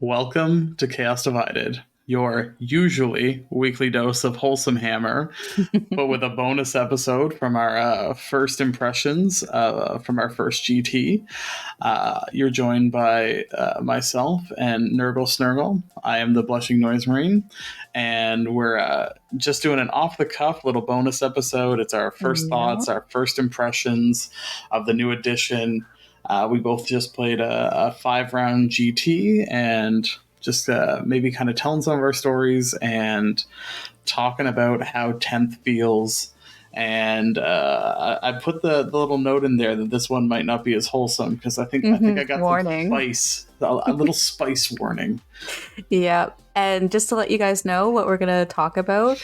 Welcome to Chaos Divided, your usually weekly dose of WholesomeHammer, but with a bonus episode from our first impressions from our first GT. You're joined by myself and Nurgle Snurgle. I am the BlushingNoiseMarine, and we're just doing an off-the-cuff little bonus episode. It's our first thoughts, our first impressions of the new edition. We both just played a 5-round GT and just maybe kind of telling some of our stories and talking about how 10th feels. And I put the little note in there that this one might not be as wholesome because I think I got warning. Some spice, a little spice warning. Yeah, and just to let you guys know, what we're going to talk about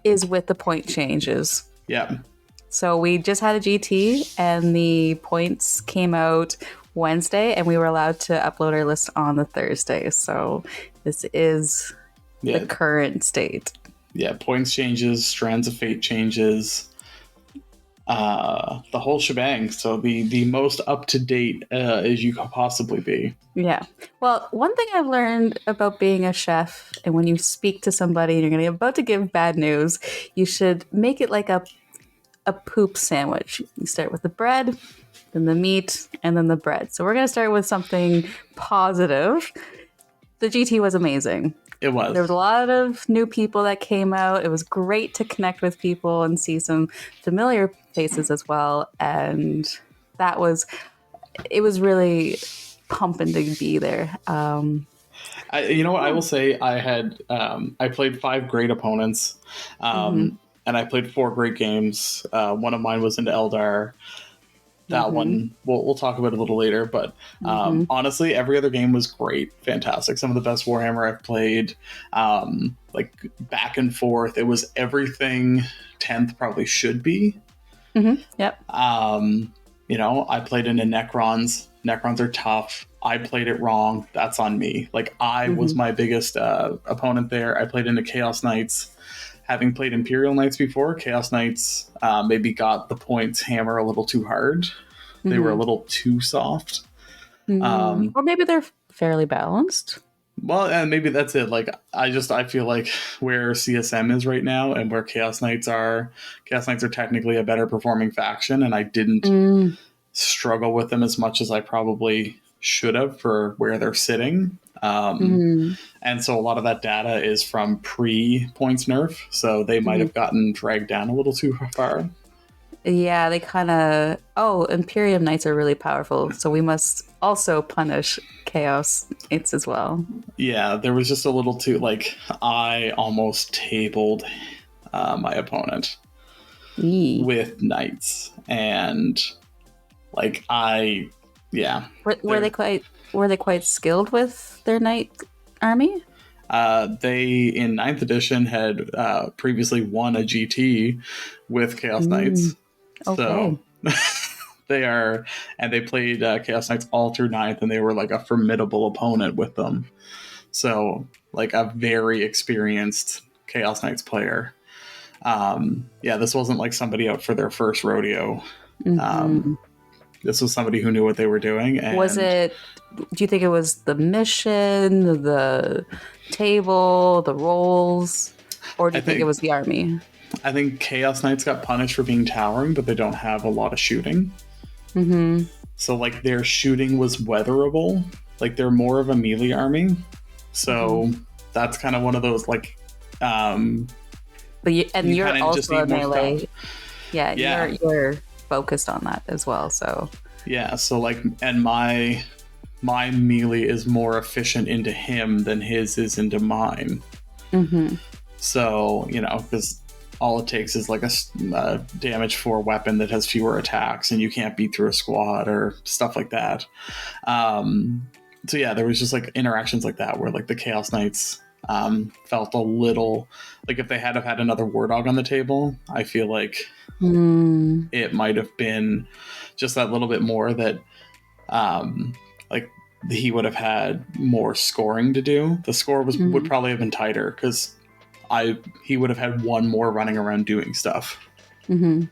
is with the point changes. Yeah. So we just had a GT and the points came out Wednesday and we were allowed to upload our list on the Thursday. So this is the current state. Yeah, points changes, Strands of Fate changes, the whole shebang. So the most up-to-date as you could possibly be. Yeah. Well, one thing I've learned about being a chef, and when you speak to somebody and you're going to be about to give bad news, you should make it like a poop sandwich. You start with the bread, then the meat, and then the bread. So we're going to start with something positive. The GT was amazing. It was. There was a lot of new people that came out. It was great to connect with people and see some familiar faces as well. And it was really pumping to be there. You know what? I will say I played 5 great opponents. And I played 4 great games. One of mine was into Eldar. That one, we'll talk about a little later. But honestly, every other game was great. Fantastic. Some of the best Warhammer I've played. Like back and forth. It was everything 10th probably should be. Yep. I played into Necrons. Necrons are tough. I played it wrong. That's on me. Like, I was my biggest opponent there. I played into Chaos Knights. Having played Imperial Knights before, Chaos Knights maybe got the points hammer a little too hard. They were a little too soft. Or maybe they're fairly balanced. Well, and maybe that's it. Like, I feel like where CSM is right now and where Chaos Knights are technically a better performing faction, and I didn't struggle with them as much as I probably should have for where they're sitting. And so a lot of that data is from pre-points nerf, so they might have gotten dragged down a little too far. Yeah, they kind of... Oh, Imperium Knights are really powerful, so we must also punish Chaos Knights as well. Yeah, there was just a little too... Like, I almost tabled my opponent with Knights, and like, Were they quite skilled with their knight army? They, in 9th edition, had previously won a GT with Chaos Knights. Okay. So they played Chaos Knights all through 9th, and they were like a formidable opponent with them. So, like, a very experienced Chaos Knights player. This wasn't like somebody out for their first rodeo. This was somebody who knew what they were doing. And do you think it was the mission, the table, the rolls, or do you think it was the army? I think Chaos Knights got punished for being towering, but they don't have a lot of shooting. So, like, their shooting was weatherable. Like, they're more of a melee army. So that's kind of one of those, like... you're also a melee. Yeah. You're focused on that as well, so... Yeah, so, like, and my melee is more efficient into him than his is into mine. So, because all it takes is like a damage 4 weapon that has fewer attacks, and you can't beat through a squad or stuff like that. So yeah, there was just like interactions like that where like the Chaos Knights felt a little like if they had have had another War Dog on the table, I feel like it might have been just that little bit more that like he would have had more scoring to do. The score would probably have been tighter because he would have had one more running around doing stuff. So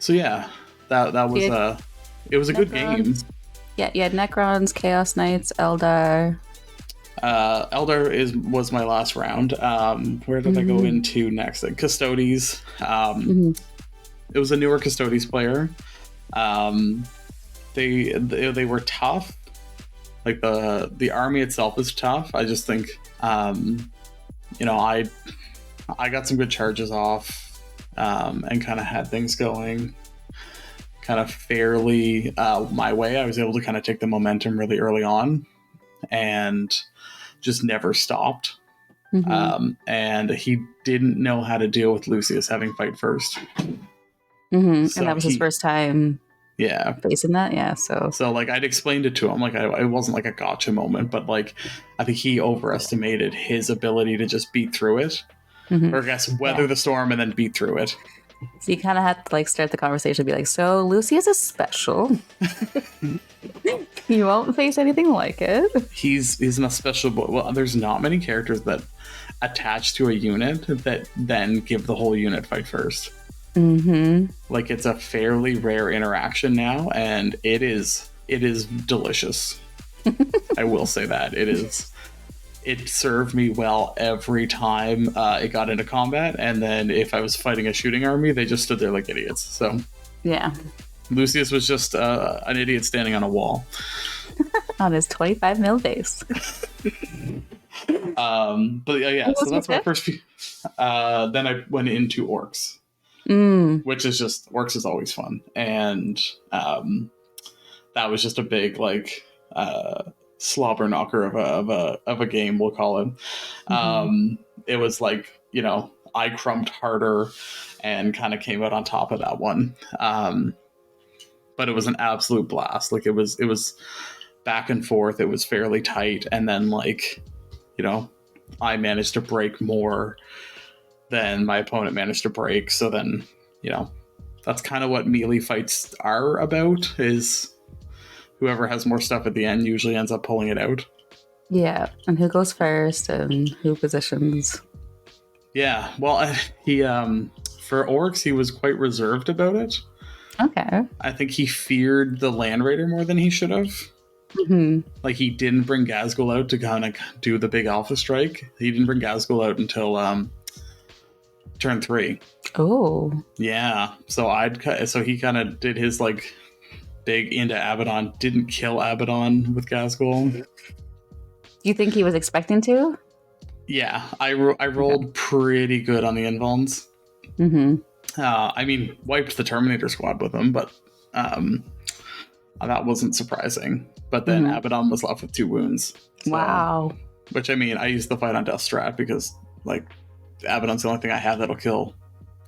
yeah, that was it was a good game. Yeah, you had Necrons, Chaos Knights, Eldar. Was my last round. Where did I go into next? Custodes. It was a newer Custodes player. They were tough. Like the army itself is tough. I just think, I got some good charges off, and kind of had things going kind of fairly my way. I was able to kind of take the momentum really early on, and just never stopped. And he didn't know how to deal with Lucius having fight first. So and that was his first time facing that. Yeah, so like I'd explained it to him. Like it wasn't like a gotcha moment, but like I think he overestimated his ability to just beat through it. Or I guess weather the storm and then beat through it. So you kind of had to like start the conversation and be like, so Lucius is special. You won't face anything like it. He's in a special... Well, there's not many characters that attach to a unit that then give the whole unit fight first. Like it's a fairly rare interaction now, and it is delicious. I will say that. It served me well every time it got into combat, and then if I was fighting a shooting army, they just stood there like idiots. So yeah, Lucius was just an idiot standing on a wall. On his 25 mil base. But yeah, so that's my first few. Then I went into orcs, which is just... orcs is always fun, and that was just a big like slobber knocker of a game, we'll call it. It was like, I crumped harder and kind of came out on top of that one. But it was an absolute blast. Like it was back and forth. It was fairly tight, and then like, I managed to break more than my opponent managed to break. So then, that's kind of what melee fights are about, is whoever has more stuff at the end usually ends up pulling it out. Yeah, and who goes first and who positions. Yeah, well, he for orcs, he was quite reserved about it. Okay. I think he feared the Land Raider more than he should have. Like he didn't bring Ghazghkull out to kind of do the big alpha strike. He didn't bring Ghazghkull out until turn 3. Oh. Yeah, so he kind of did his like big into Abaddon. Didn't kill Abaddon with Ghazghkull. Do you think he was expecting to? Yeah, I rolled pretty good on the invulns. I mean, wiped the Terminator squad with him, but that wasn't surprising. But then Abaddon was left with 2 wounds. So, wow. Which, I mean, I used to fight on Death Strat because, like, Abaddon's the only thing I have that'll kill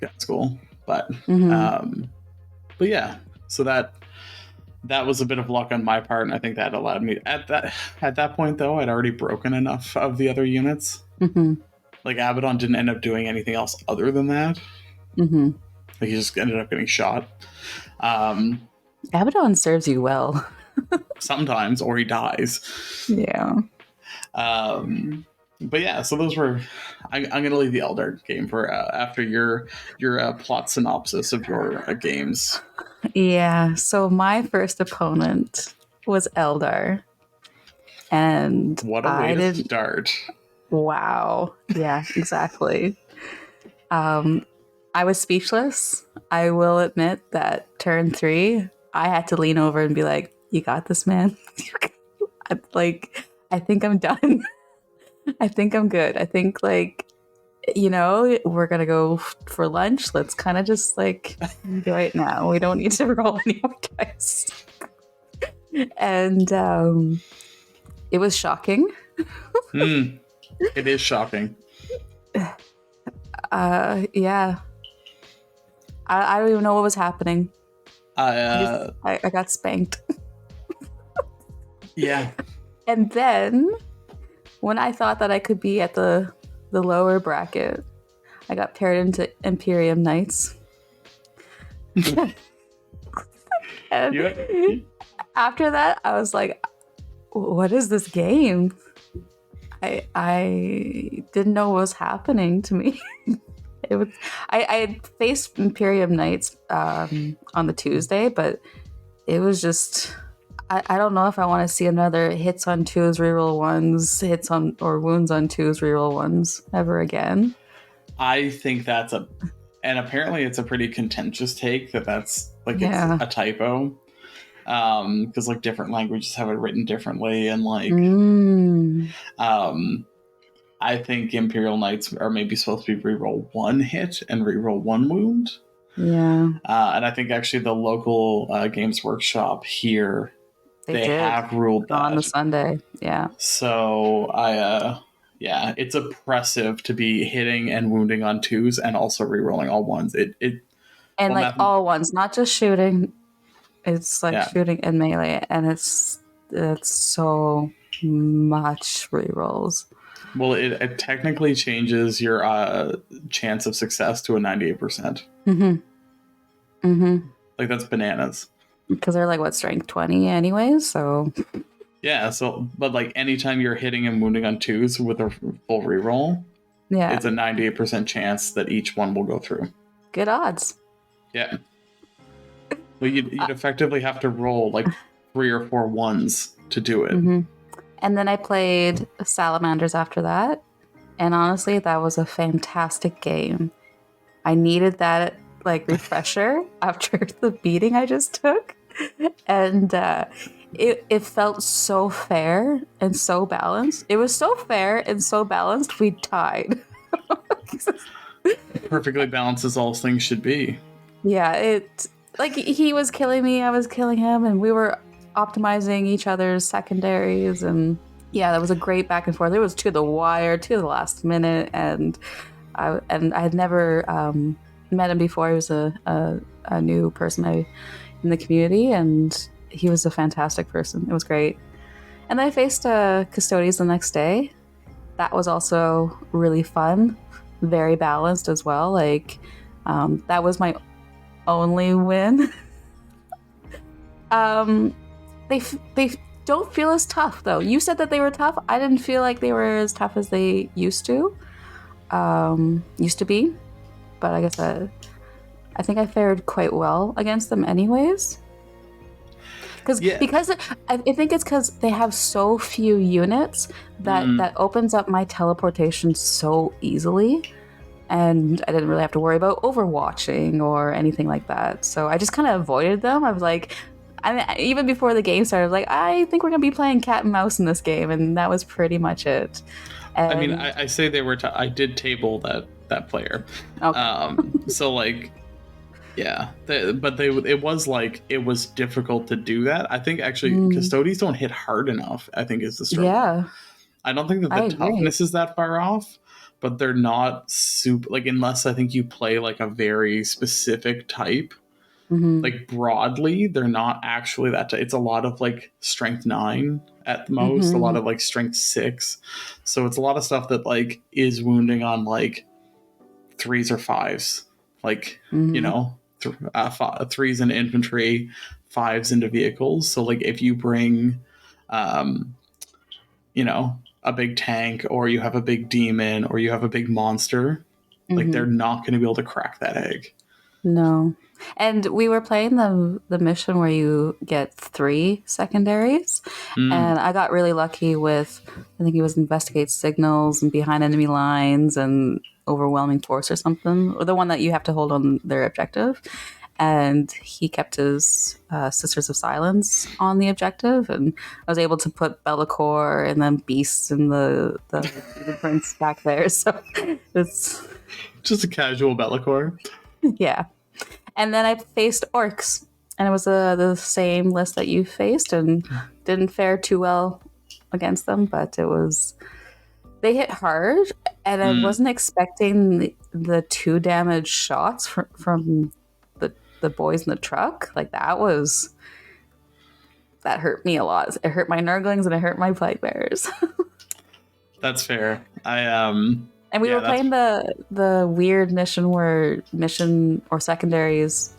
Ghazghkull. But yeah, so that was a bit of luck on my part, and I think that allowed me... At that point, though, I'd already broken enough of the other units. Like, Abaddon didn't end up doing anything else other than that. Like, he just ended up getting shot. Abaddon serves you well. Sometimes, or he dies. Yeah. But yeah, so those were... I'm going to leave the Eldar game for after your plot synopsis of your games. Yeah, so my first opponent was Eldar. And what a way to start. Wow. Yeah, exactly. I was speechless. I will admit that turn 3, I had to lean over and be like, you got this, man. I think I'm done. I think I'm good. I think, like, we're going to go for lunch. Let's kind of just, like, enjoy it now. We don't need to roll any more dice. And it was shocking. It is shocking. Yeah. I don't even know what was happening. I got spanked. Yeah. And then, when I thought that I could be at the lower bracket, I got paired into Imperium Knights. And after that, I was like, what is this game? I didn't know what was happening to me. I had faced Imperium Knights on the Tuesday, but it was just... I don't know if I want to see another hits on twos, reroll ones, hits on or wounds on twos, reroll ones ever again. I think that's and apparently it's a pretty contentious take that's like it's Yeah. a typo. Because like different languages have it written differently, and like I think Imperial Knights are maybe supposed to be reroll one hit and reroll one wound. Yeah. And I think actually the local Games Workshop here, they did have ruled on the that. Sunday. Yeah. So yeah, it's oppressive to be hitting and wounding on twos and also rerolling all ones. And well, like all ones, not just shooting. It's like yeah. shooting and melee, and it's so much rerolls. Well, it technically changes your chance of success to a 98%. Like that's bananas. Because they're like what, strength 20 anyways, so Yeah, so but like anytime you're hitting and wounding on twos with a full reroll, yeah, it's a 98% chance that each one will go through. good odds. Yeah. But you'd effectively have to roll like 3 or 4 ones to do it. And then I played Salamanders after that, and honestly, that was a fantastic game. I needed that like refresher after the beating I just took, and it felt so fair and so balanced. It was so fair and so balanced. We tied. Perfectly balanced as all things should be. Yeah, it like he was killing me, I was killing him, and we were optimizing each other's secondaries, and yeah, that was a great back and forth. It was to the wire, to the last minute, and I had never met him before. He was a new person in the community, and he was a fantastic person. It was great. And then I faced Custodes the next day. That was also really fun, very balanced as well. Like that was my only win. They don't feel as tough though. You said that they were tough. I didn't feel like they were as tough as they used to be. But I guess I think I fared quite well against them anyways. Because I think it's because they have so few units that opens up my teleportation so easily. And I didn't really have to worry about overwatching or anything like that. So I just kind of avoided them. I was like, even before the game started, I was like, I think we're going to be playing cat and mouse in this game. And that was pretty much it. And, I mean, I say they were, I did table that player. Okay. So like, yeah, it was difficult to do that. I think actually Custodes don't hit hard enough, I think is the struggle. Yeah. I don't think that the toughness is that far off, but they're not super, like, unless I think you play like a very specific type, like broadly, they're not actually that it's a lot of like strength 9 at the most, a lot of like strength 6. So it's a lot of stuff that like is wounding on like 3s or 5s, like, you know, 3s in infantry, 5s into vehicles. So like if you bring, you know, a big tank, or you have a big demon, or you have a big monster, like they're not going to be able to crack that egg. No. And we were playing the mission where you get 3 secondaries, and I got really lucky with, I think it was investigate signals and behind enemy lines and overwhelming force or something, or the one that you have to hold on their objective. And he kept his Sisters of Silence on the objective, and I was able to put Bellacore and then Beasts in the prints back there. So it's just a casual Bellacore. Yeah. And then I faced orcs, and it was the same list that you faced, and didn't fare too well against them, but they hit hard, and I wasn't expecting the 2 damage shots from the boys in the truck. Like that hurt me a lot. It hurt my Nurglings and it hurt my Plague Bearers. That's fair. And we were playing the weird mission where secondaries,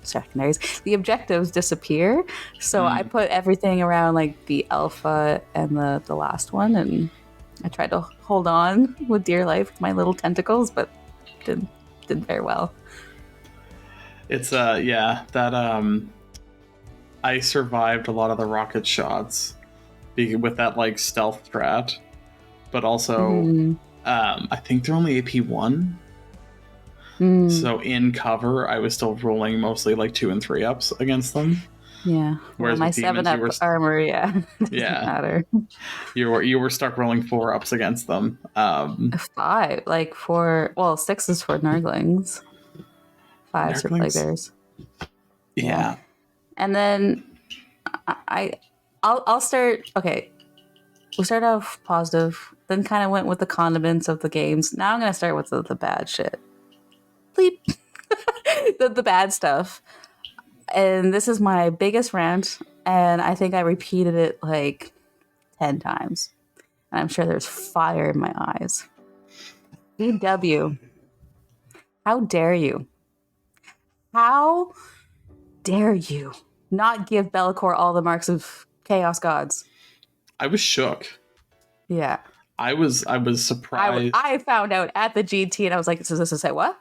the objectives disappear. So I put everything around like the alpha and the last one, and I tried to hold on with dear life with my little tentacles, but didn't fare well. It's that I survived a lot of the rocket shots with that like stealth strat, but also I think they're only AP1. So in cover, I was still rolling mostly like 2 and 3 ups against them. Yeah. Whereas Well, my with demons, 7-up armor, doesn't matter. You were stuck rolling 4 ups against them. 5, like 4. Well, 6 is for Nurglings. 5 for Plague Bears. Yeah. And then I'll start. Okay, we'll start off positive, then kind of went with the condiments of the games. Now I'm gonna start with the bad shit. Bleep. the bad stuff. And this is my biggest rant, and I think I repeated it like 10 times. And I'm sure there's fire in my eyes. DW, how dare you? How dare you not give Be'lakor all the marks of Chaos Gods? I was shook. Yeah. I was surprised. I found out at the GT and I was like, so this is say what?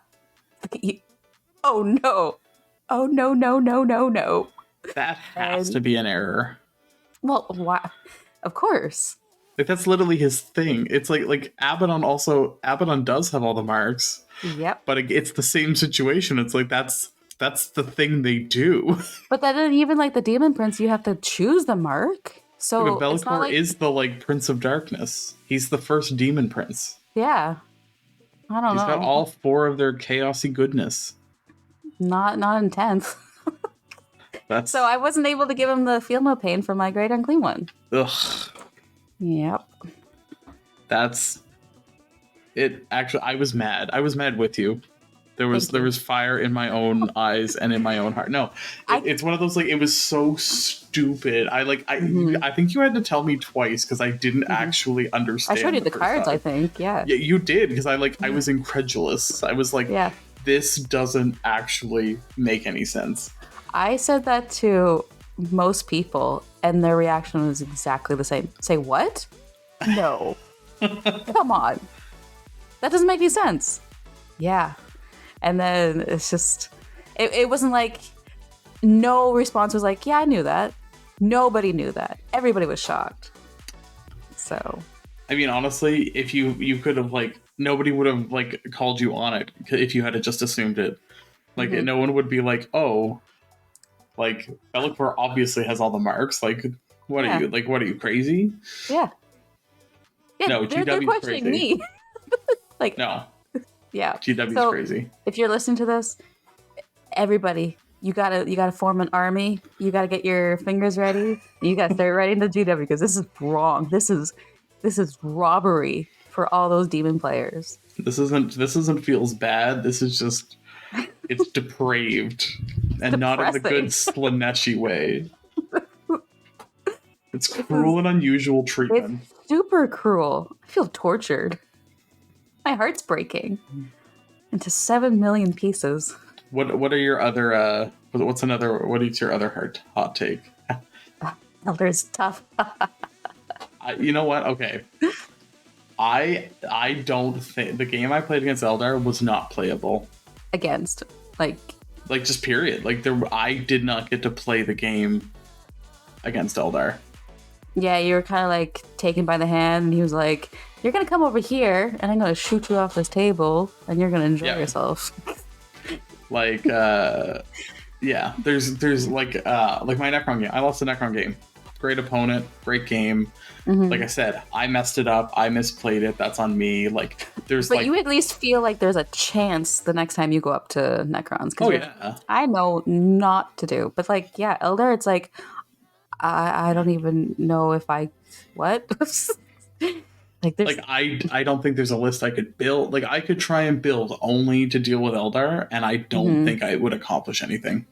Oh no. Oh no, no, no, no, no. That has to be an error. Well, why? Of course. Like that's literally his thing. It's like Abaddon does have all the marks. Yep. But it's the same situation. It's like that's the thing they do. But then even like the Demon Prince, you have to choose the mark. So Be'lakor is the like Prince of Darkness. He's the first Demon Prince. Yeah. I don't know. He's got all 4 of their chaosy goodness. Not intense. So I wasn't able to give him the Feel No Pain for my Great Unclean One. Ugh. Yep. That's it. Actually, I was mad. I was mad with you. There was fire in my own eyes and in my own heart. No, it's one of those like it was so stupid. I think you had to tell me twice because I didn't actually understand. I showed you the cards. I think, yeah. Yeah, you did because I was incredulous. I was like, yeah. This doesn't actually make any sense. I said that to most people, and their reaction was exactly the same. Say what? No. Come on. That doesn't make any sense. Yeah. And then it's just, it wasn't like, no response was like, yeah, I knew that. Nobody knew that. Everybody was shocked. So. I mean, honestly, if you could have like, nobody would have like called you on it if you had just assumed it. Like, no one would be like, oh, like, Be'lakor obviously has all the marks. Like, what are you? Like, what are you, crazy? Yeah. No, they're questioning me. Like, no. Yeah. GW's crazy. If you're listening to this, everybody, you gotta form an army. You gotta get your fingers ready. You gotta start writing the GW because this is wrong. This is robbery for all those demon players. This isn't feels bad. This is just it's depraved and not in the good Slaneshi way. It's cruel and unusual treatment. It's super cruel. I feel tortured. My heart's breaking into 7 million pieces. What are your other what is your other hot take? Elder's tough. You know what? Okay. I don't think the game I played against Eldar was not playable. Against like just period. Like I did not get to play the game against Eldar. Yeah, you were kind of like taken by the hand, and he was like, "You're gonna come over here, and I'm gonna shoot you off this table, and you're gonna enjoy yourself." Like, yeah, there's like my Necron game. I lost the Necron game. Great opponent, great game. Like I said, I messed it up. I misplayed it. That's on me. Like, but you at least feel like there's a chance the next time you go up to Necrons. Oh yeah, I know not to do, but like, yeah, Eldar, it's like. I don't even know if I what I don't think there's a list I could build. Like I could try and build only to deal with Eldar, and I don't think I would accomplish anything.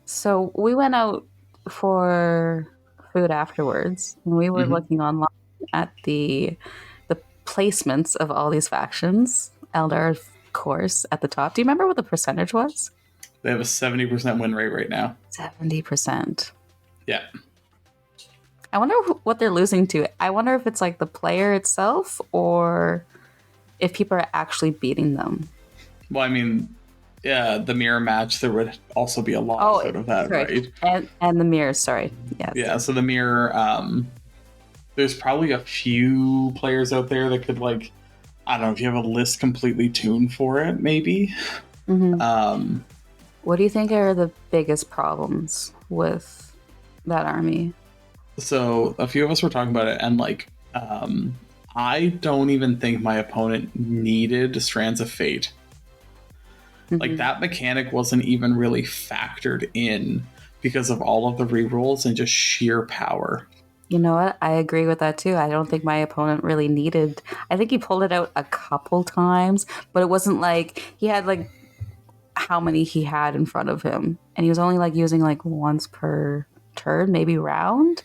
So we went out for food afterwards, and we were looking online at the placements of all these factions. Eldar, of course, at the top. Do you remember what the percentage was? They have a 70% win rate right now. 70%. Yeah. I wonder what they're losing to. I wonder if it's like the player itself or if people are actually beating them. Well, I mean, yeah, the mirror match, there would also be a loss Oh, out of that, sorry. right? And the mirrors, sorry. Yes. Yeah, so the mirror, there's probably a few players out there that could like, I don't know if you have a list completely tuned for it, maybe. Hmm. Um, What do you think are the biggest problems with that army? so a few of us were talking about it, and like, I don't even think my opponent needed Strands of Fate. Like Hmm. that mechanic wasn't even really factored in because of all of the rerolls and just sheer power. You know what? I agree with that too. I don't think my opponent really needed. I think he pulled it out a couple times, but it wasn't like he had like how many he had in front of him, and he was only like using like once per turn, maybe round,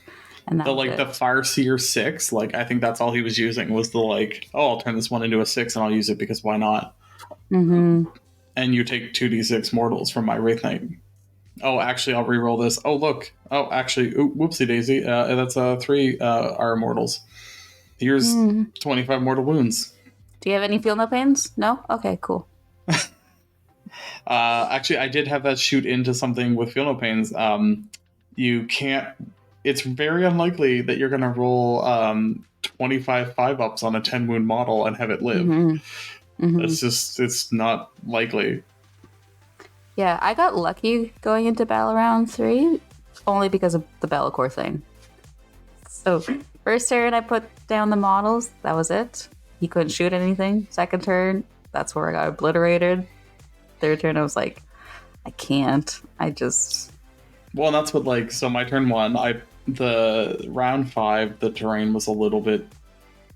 and that The was like the it. Farseer 6, like I think that's all he was using was the like, oh, I'll turn this one into a 6 and I'll use it because why not? Hmm. And you take 2d6 mortals from my Wraith Knight. Oh, actually, I'll re-roll this. Oh, look. Oh, actually, whoopsie daisy. That's 3 are mortals. Here's Mm. 25 mortal wounds. Do you have any feel no pains? No. Okay, cool. Actually, I did have that shoot into something with feel no pains. You can't. It's very unlikely that you're going to roll 25 5-ups on a 10 wound model and have it live. Hmm. Hmm. It's not likely. Yeah, I got lucky going into battle round 3 only because of the Bellacore thing. So first turn I put down the models. That was it. He couldn't shoot anything. Second turn, that's where I got obliterated. Third turn, I was like, I can't. I just. Well, and that's what like. So my turn one, the round 5, the terrain was a little bit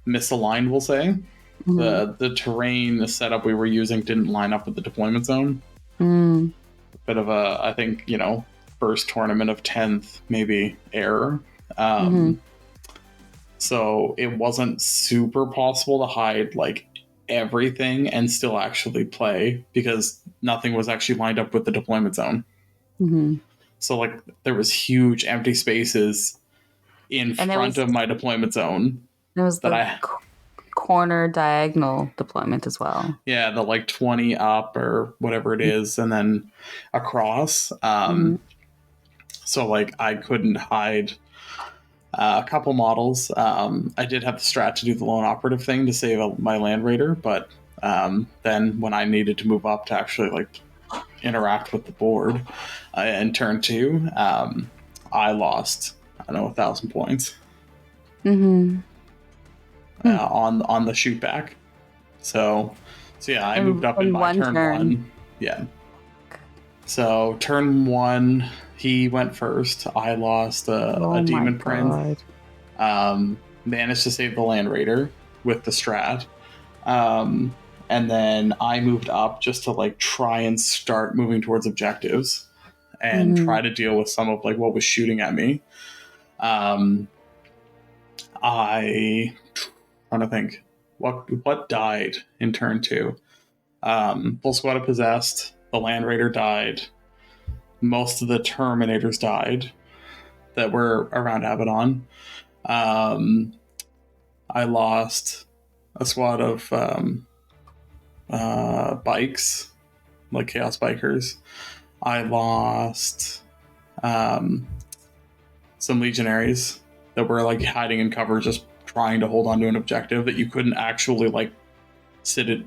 misaligned. We'll say Mm, the terrain, the setup we were using didn't line up with the deployment zone. mm, Bit of a, I think, first tournament of 10th maybe error. mm-hmm, Um, so it wasn't super possible to hide like everything and still actually play because nothing was actually lined up with the deployment zone. mm-hmm. So like there was huge empty spaces in And front of my deployment zone it was that the I corner diagonal deployment as well. yeah, the like 20 up or whatever it is and then across. Mm-hmm, So like I couldn't hide a couple models. I did have the strat to do the lone operative thing to save my land raider, but then when I needed to move up to actually like interact with the board in turn 2, I lost, I don't know, 1,000 points mm-hmm. on the shoot back. So yeah, I moved up in In my one turn turn. 1. Yeah. So turn 1, he went first. I lost a Oh my demon prince. god. Managed to save the land raider with the strat. Um, and then I moved up just to like try and start moving towards objectives and Mm-hmm. try to deal with some of like what was shooting at me. Um, I trying to think what died in turn 2. Full squad of possessed. The land raider died. Most of the terminators died that were around Abaddon. Um, I lost a squad of bikes, like Chaos Bikers. I lost um, some legionaries that were like hiding in cover, just trying to hold on to an objective that you couldn't actually like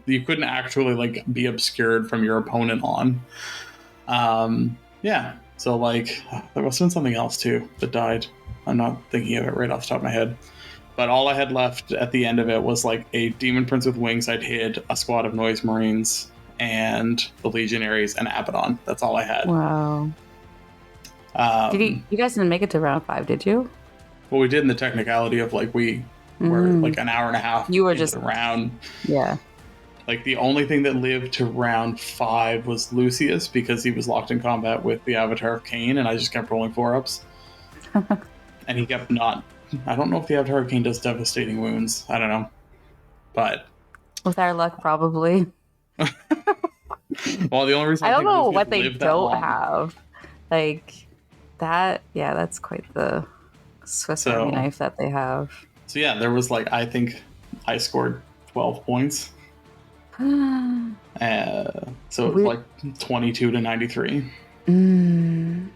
you couldn't actually like be obscured from your opponent on. Yeah, so like there must have been something else too that died. I'm not thinking of it right off the top of my head. But all I had left at the end of it was like a demon prince with wings I'd hid, a squad of noise marines, and the legionaries and Abaddon. That's all I had. Wow. You guys didn't make it to round 5, did you? What we did in the technicality of like we were Mm. like an hour and a half You were into just, the round. yeah. Like the only thing that lived to round 5 was Lucius because he was locked in combat with the Avatar of Cain, and I just kept rolling 4-ups. And he kept not. I don't know if the Avatar of Cain does devastating wounds. I don't know, but With our luck, probably. well, the only reason I I don't think know Lucius what they lived that don't long. have. Like, that, yeah, that's quite the Swiss Army So knife that they have. yeah, there was like I think I scored 12 points So it was like 22 to 93. Mm.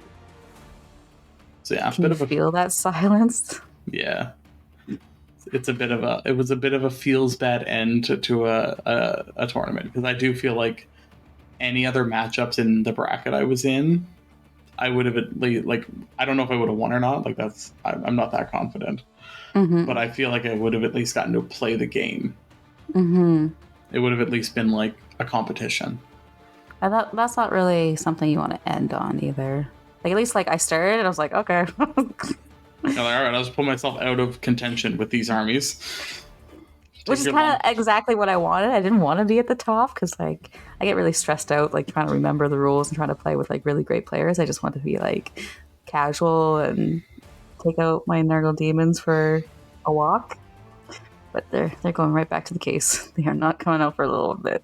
So yeah, Can you feel that silence? Yeah. It was a bit of a feels bad end to a tournament, because I do feel like any other matchups in the bracket I was in, I would have at least, like, I don't know if I would have won or not. Like, I'm not that confident, but I feel like I would have at least gotten to play the game. It would have at least been like a competition. That's not really something you want to end on either. Like, at least like I started and I was like, okay. Like, all right, I'll just put myself out of contention with these armies. Which is kind of exactly what I wanted. I didn't want to be at the top because like I get really stressed out like trying to remember the rules and trying to play with like really great players. I just want to be like casual and take out my Nurgle demons for a walk. But they're going right back to the case. They are not coming out for a little bit.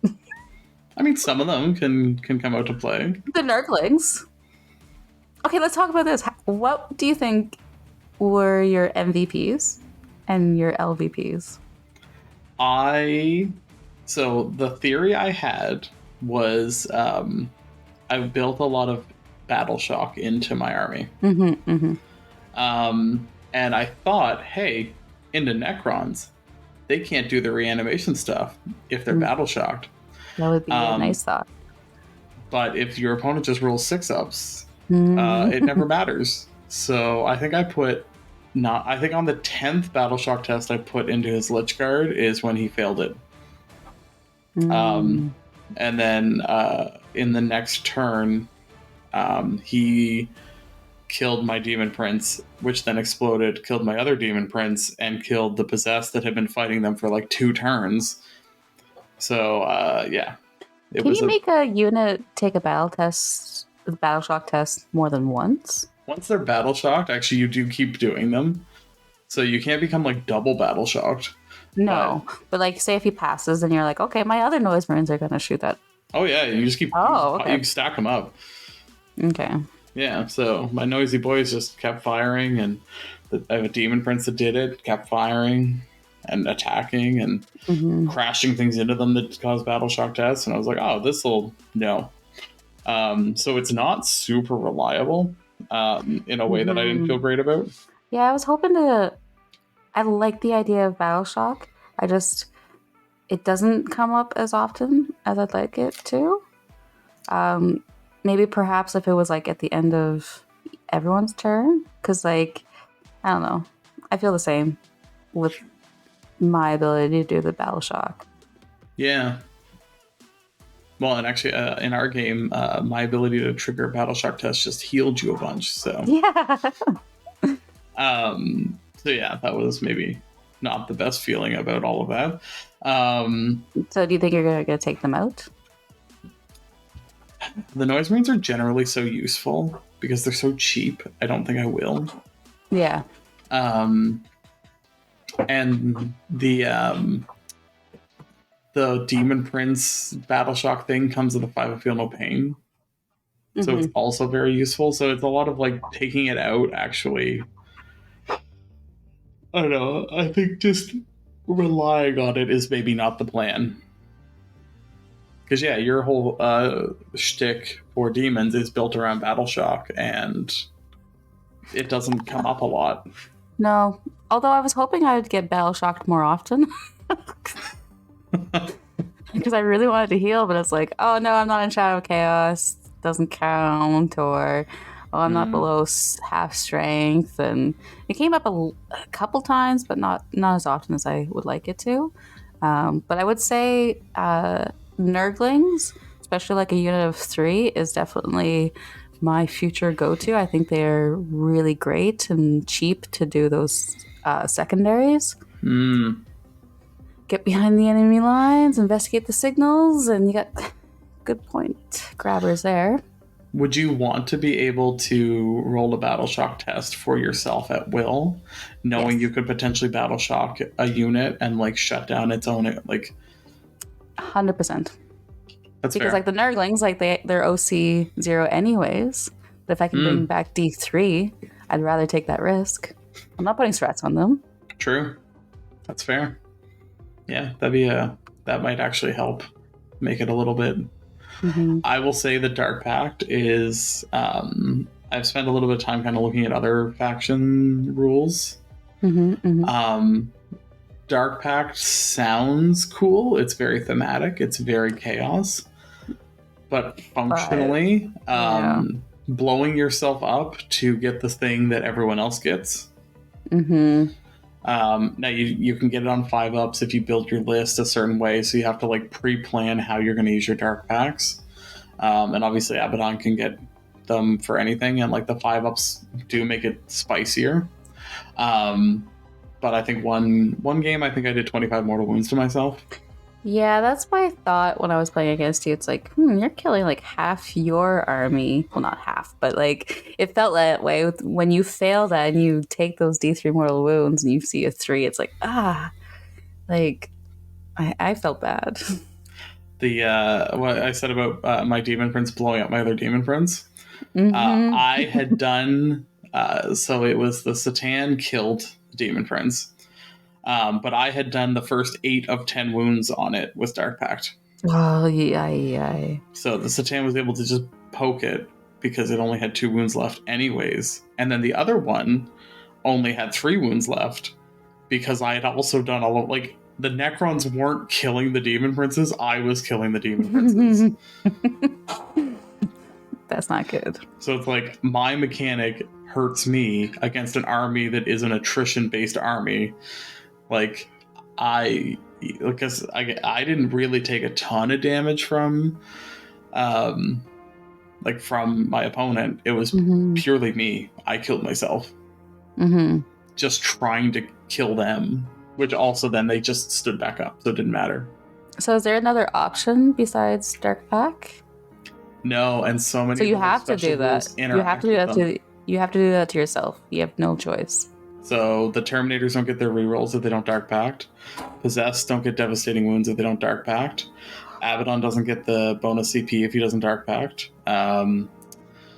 I mean, some of them can come out to play. The Nurglings. Okay, let's talk about this. What do you think were your MVPs and your LVPs? So the theory I had was I've built a lot of battle shock into my army. And I thought, hey, into Necrons, they can't do the reanimation stuff if they're battle shocked. That would be a nice thought. But if your opponent just rolls 6-ups, it never matters. So I think I think on the 10th battle shock test I put into his Lich Guard is when he failed it. And then in the next turn, he killed my Demon Prince, which then exploded, killed my other Demon Prince, and killed the Possessed that had been fighting them for like 2 turns. So, yeah. Can you make a unit take a battle shock test more than once? Once they're battle shocked, actually, you do keep doing them. So you can't become like double battle shocked. No, but like, say if he passes, then you're like, okay, my other Noise Marines are going to shoot that. Oh, yeah, you just keep. Okay. You stack them up. Okay. Yeah, so my noisy boys just kept firing, and I have a Demon Prince that did it, kept firing and attacking and crashing things into them that caused battle shock tests. And I was like, oh, no. So it's not super reliable in a way that I didn't feel great about. Yeah, I was hoping I like the idea of battle shock. It doesn't come up as often as I'd like it to. Maybe perhaps if it was like at the end of everyone's turn, because like, I don't know, I feel the same with my ability to do the battle shock. Yeah. Well, and actually, in our game, my ability to trigger a battle shock test just healed you a bunch. So yeah. So yeah, that was maybe not the best feeling about all of that. So do you think you're going to take them out? The Noise Marines are generally so useful because they're so cheap. I don't think I will. Yeah. And the Demon Prince battle shock thing comes with a 5 of Feel No Pain. So it's also very useful. So it's a lot of like taking it out, actually. I don't know. I think just relying on it is maybe not the plan. Because, yeah, your whole shtick for demons is built around battle shock, and it doesn't come up a lot. No. Although I was hoping I would get battle shocked more often. Because I really wanted to heal, but it's like, oh no, I'm not in Shadow of Chaos. Doesn't count. Or, oh, I'm not below half strength. And it came up a couple times, but not as often as I would like it to. But I would say Nurglings, especially like a unit of 3, is definitely my future go-to. I think they're really great and cheap to do those secondaries. Get behind the enemy lines, investigate the signals, and you got good point grabbers there. Would you want to be able to roll a battle shock test for yourself at will, knowing you could potentially battle shock a unit and like shut down its own, like 100%? That's because fair. Like the Nurglings, like they're OC 0 anyways. But if I can bring back D3, I'd rather take that risk. I'm not putting strats on them. True. That's fair. Yeah, that might actually help. make it a little bit. Mm-hmm. I will say that Dark Pact is. I've spent a little bit of time kind of looking at other faction rules. Mm-hmm. Mm-hmm. Dark Pact sounds cool. It's very thematic. It's very chaos. But functionally, blowing yourself up to get the thing that everyone else gets. Mm-hmm. Now you can get it on 5-ups if you build your list a certain way, so you have to like pre-plan how you're going to use your Dark Pacts. And obviously Abaddon can get them for anything, and like the 5-ups do make it spicier. But I think one game I think I did 25 mortal wounds to myself. Yeah, that's what I thought when I was playing against you. It's like, you're killing like half your army. Well, not half, but like it felt that way when you fail that and you take those D3 mortal wounds and you see a 3. It's like, like I felt bad. What I said about my demon prince blowing up my other demon prince. Mm-hmm. I had done so it was the Satan killed the demon prince. But I had done the first 8 of 10 wounds on it with Dark Pact. Oh, yeah. So the Satan was able to just poke it because it only had 2 wounds left anyways. And then the other one only had 3 wounds left because I had also done all of, like, the Necrons weren't killing the demon princes. I was killing the demon princes. That's not good. So it's like my mechanic hurts me against an army that is an attrition-based army. Like, because I didn't really take a ton of damage from from my opponent. It was purely me. I killed myself. Just trying to kill them, which also then they just stood back up, so it didn't matter. So is there another option besides Dark Pact? No, and so many. So you have to do that. You have to do that you have to do that to yourself. You have no choice. So the Terminators don't get their rerolls if they don't Dark Pact. Possessed don't get devastating wounds if they don't Dark Pact. Abaddon doesn't get the bonus CP if he doesn't Dark Pact. What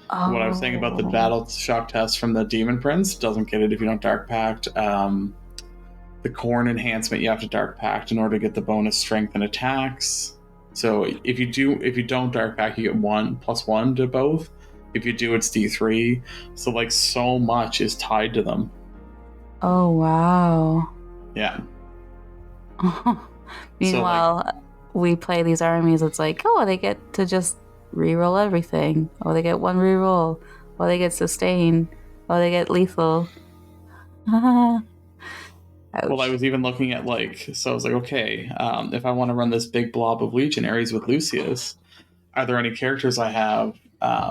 I was saying about the battle shock test from the Demon Prince doesn't get it if you don't Dark Pact. The Corn enhancement you have to Dark Pact in order to get the bonus strength and attacks. So if you don't Dark Pact, you get 1+1 to both. If you do, it's D3. So like so much is tied to them. Oh, wow. Yeah. Meanwhile, we play these armies, it's like, they get to just reroll everything. Oh, they get 1 reroll. Oh, they get sustain. Oh, they get lethal. Ouch. Well, I was even looking at so I was like, okay, if I want to run this big blob of legionaries with Lucius, are there any characters I have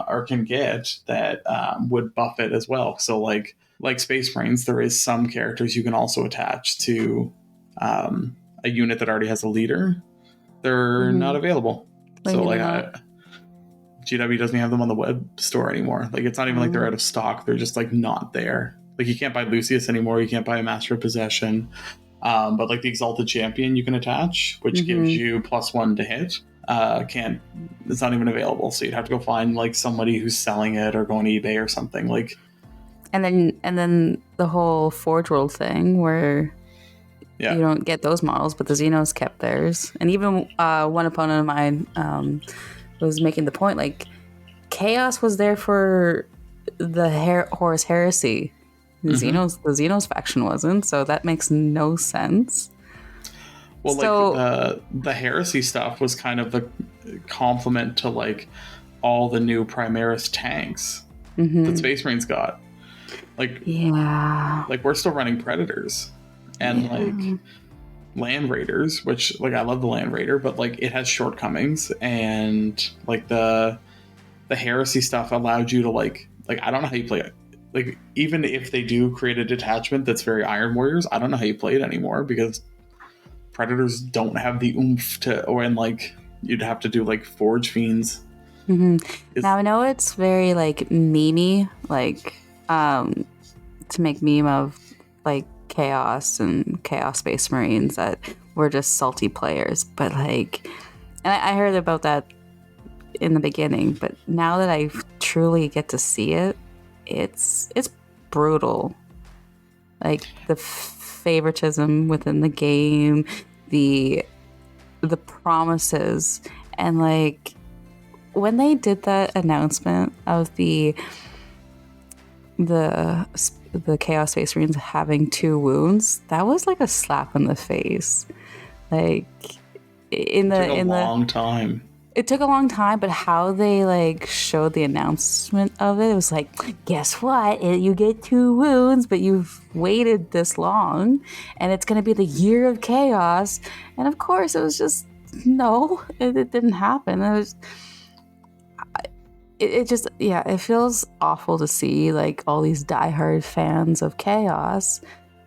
or can get that would buff it as well? So like Space Marines, there is some characters you can also attach to a unit that already has a leader. They're not available. So GW doesn't have them on the web store anymore. Like it's not even like they're out of stock. They're just like not there. Like you can't buy Lucius anymore. You can't buy a Master of Possession. But like the Exalted Champion you can attach, which gives you +1 to hit. It's not even available. So you'd have to go find like somebody who's selling it or go on eBay or something. Like And then the whole Forge World thing where you don't get those models, but the Xenos kept theirs. And even one opponent of mine was making the point, like, Chaos was there for the Horus Heresy. The Xenos faction wasn't, so that makes no sense. Well, so, the Heresy stuff was kind of the complement to like all the new Primaris tanks that Space Marines got. Like we're still running Predators and like Land Raiders, which like I love the Land Raider, but like it has shortcomings, and like the Heresy stuff allowed you to like I don't know how you play it. Like even if they do create a detachment that's very Iron Warriors, I don't know how you play it anymore because Predators don't have the oomph and like you'd have to do like Forge Fiends. Now I know it's very like memey, like to make meme of like Chaos and Chaos Space Marines that were just salty players, but like, and I heard about that in the beginning, but now that I truly get to see it, it's brutal. Like the favoritism within the game, the promises, And like when they did that announcement of the Chaos Space Marines having 2 wounds, that was like a slap in the face. Like It took a long time. It took a long time, but how they like showed the announcement of it, it was like, guess what? You get 2 wounds, but you've waited this long, and it's going to be the year of chaos. And of course, it was just no, it didn't happen. It just, yeah, it feels awful to see like all these diehard fans of chaos,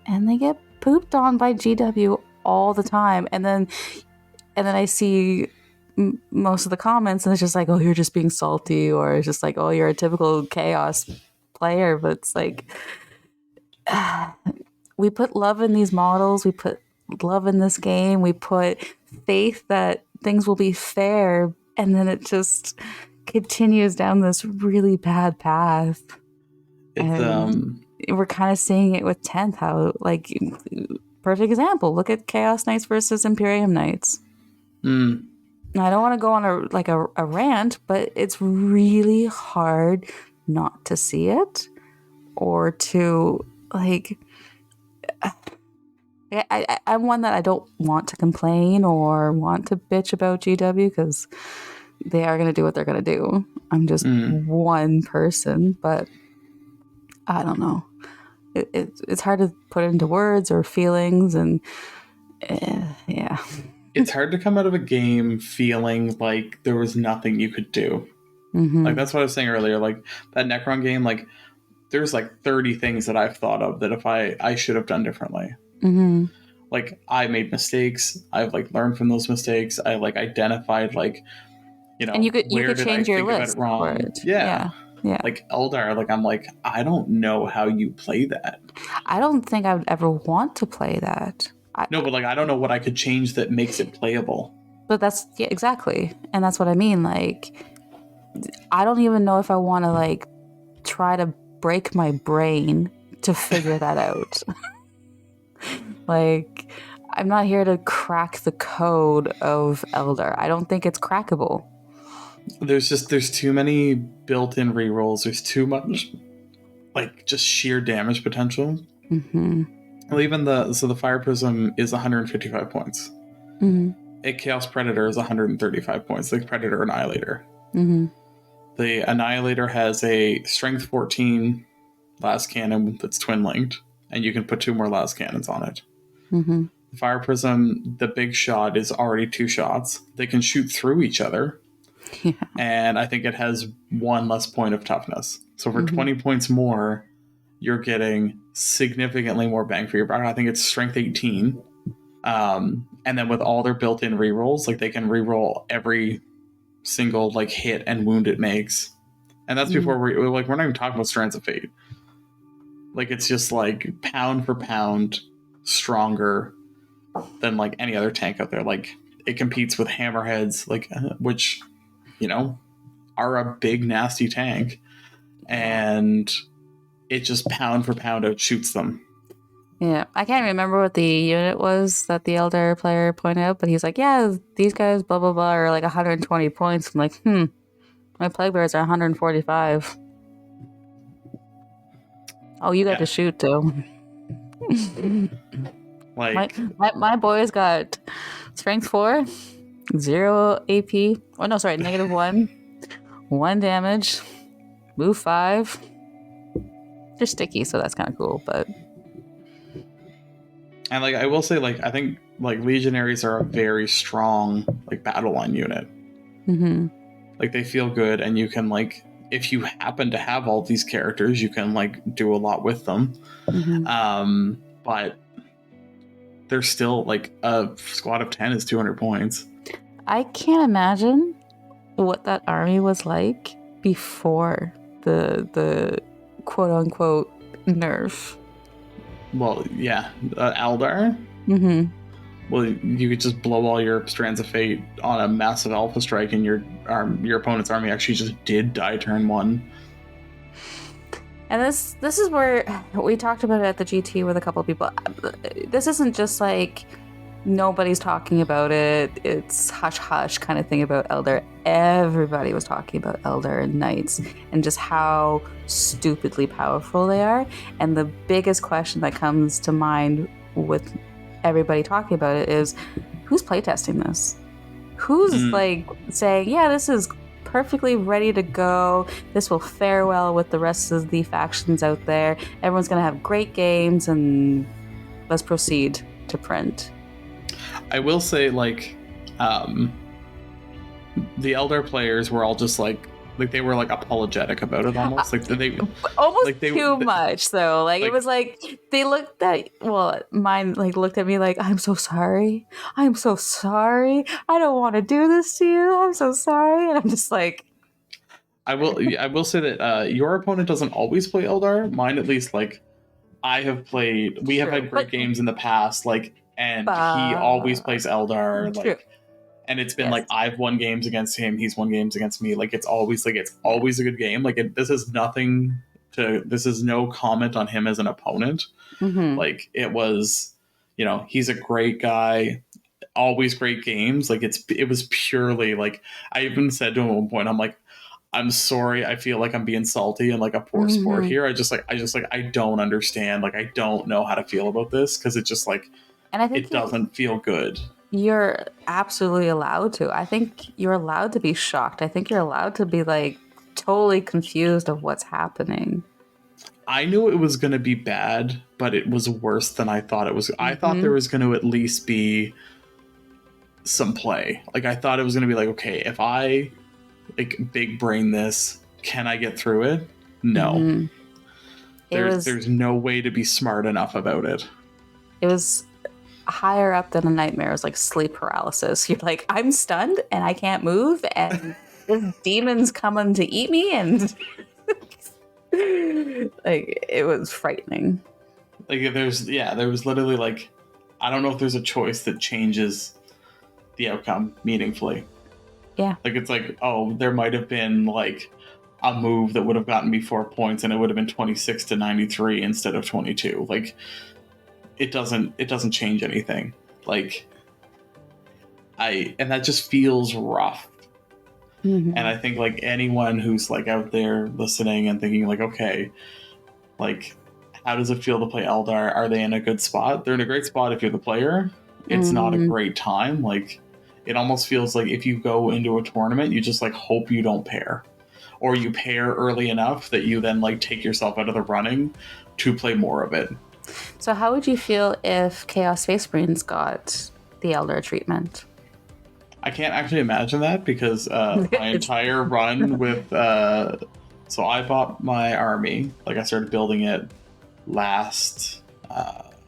and they get pooped on by GW all the time, and then I see most of the comments, and it's just like, oh, you're just being salty, or it's just like, oh, you're a typical chaos player. But it's like, we put love in these models, we put love in this game, we put faith that things will be fair, and then it just continues down this really bad path. And we're kind of seeing it with 10th, how like perfect example, look at Chaos Knights versus Imperium Knights. I don't want to go on a rant, but it's really hard not to see it, or to like. I'm one that I don't want to complain or want to bitch about GW, because they are going to do what they're going to do. I'm just one person, but I don't know. It's hard to put into words or feelings, and yeah. It's hard to come out of a game feeling like there was nothing you could do. Like, that's what I was saying earlier. Like, that Necron game, like, there's like 30 things that I've thought of that if I should have done differently. Like, I made mistakes. I've like learned from those mistakes. I like identified like, and you could change your list for it. Yeah. Like Eldar, like I'm like, I don't know how you play that. I don't think I would ever want to play that. No, but like, I don't know what I could change that makes it playable. But that's, yeah, exactly. And that's what I mean. Like, I don't even know if I want to like try to break my brain to figure that out. Like, I'm not here to crack the code of Eldar. I don't think it's crackable. There's too many built-in rerolls. There's too much like just sheer damage potential. Well, even the Fire Prism is 155 points. A Chaos Predator is 135 points, like Predator Annihilator. The Annihilator has a Strength 14 las cannon that's twin-linked, and you can put 2 more las cannons on it. The Fire Prism, the big shot, is already 2 shots. They can shoot through each other. And I think it has 1 less point of toughness. So for 20 points more, you're getting significantly more bang for your buck. I think it's Strength 18. And then with all their built-in rerolls, like they can reroll every single like hit and wound it makes. And that's before we're not even talking about Strands of Fate. Like, it's just like pound for pound stronger than like any other tank out there. Like, it competes with hammerheads, like which, you know, are a big nasty tank, and it just pound for pound outshoots them. Yeah, I can't remember what the unit was that the Eldar player pointed out, but he's like, yeah, these guys, blah, blah, blah, are like 120 points. I'm like, my Plague Bears are 145. Oh, you got to shoot, too. Like, my boys got Strength 4, 0 AP. Oh, no, sorry, -1. 1 damage. Move 5. They're sticky, so that's kind of cool, but... And like, I will say, like, I think like Legionaries are a very strong like battle line unit. Like, they feel good, and you can like, if you happen to have all these characters, you can like do a lot with them. But they're still like, a squad of 10 is 200 points. I can't imagine what that army was like before the quote unquote nerf. Well, yeah, Eldar. Well, you could just blow all your Strands of Fate on a massive Alpha Strike, and your opponent's army actually just did die turn 1. And this is where we talked about it at the GT with a couple of people. This isn't just like Nobody's talking about it. It's hush hush kind of thing about Elder. Everybody was talking about Elder and Knights and just how stupidly powerful they are. And the biggest question that comes to mind with everybody talking about it is, who's playtesting this? Who's like saying, yeah, this is perfectly ready to go. This will fare well with the rest of the factions out there. Everyone's going to have great games, and let's proceed to print. I will say, like, the Elder players were all just like they were like apologetic about it, almost like they almost like too much though. Like it was like they looked at mine like looked at me like, I'm so sorry, I don't want to do this to you, I'm so sorry. And I'm just like, I will say that your opponent doesn't always play Eldar. Mine, at least, like, I have played. We have had great games in the past, like, and he always plays Eldar, like, and it's been like I've won games against him, he's won games against me. Like, it's always a good game. Like, this is no comment on him as an opponent. Like, it was, he's a great guy, always great games. Like, it was purely like, I even said to him at one point, I'm like, I'm sorry, I feel like I'm being salty and like a poor sport here. I don't understand. Like, I don't know how to feel about this, because it just like, and I think it doesn't feel good. You're absolutely allowed to. I think you're allowed to be shocked. I think you're allowed to be like totally confused of what's happening. I knew it was going to be bad, but it was worse than I thought it was. I thought there was going to at least be some play. Like, I thought it was going to be like, okay, if I like big brain this, can I get through it? No. There's no way to be smart enough about it. It was higher up than a nightmare. It was like sleep paralysis. You're like, I'm stunned and I can't move, and this demon's coming to eat me, and like, it was frightening. Like, there was literally like, I don't know if there's a choice that changes the outcome meaningfully. Yeah. Like, it's like, oh, there might have been like a move that would have gotten me 4 points, and it would have been 26 to 93 instead of 22. Like, it doesn't change anything. Like, and that just feels rough. And I think, like, anyone who's like out there listening and thinking like, okay, like, how does it feel to play Eldar? Are they in a good spot? They're in a great spot if you're the player. It's not a great time. Like, it almost feels like if you go into a tournament, you just like hope you don't pair, or you pair early enough that you then like take yourself out of the running to play more of it. So how would you feel if Chaos Space Marines got the Elder treatment? I can't actually imagine that, because my entire run with so I bought my army, like, I started building it last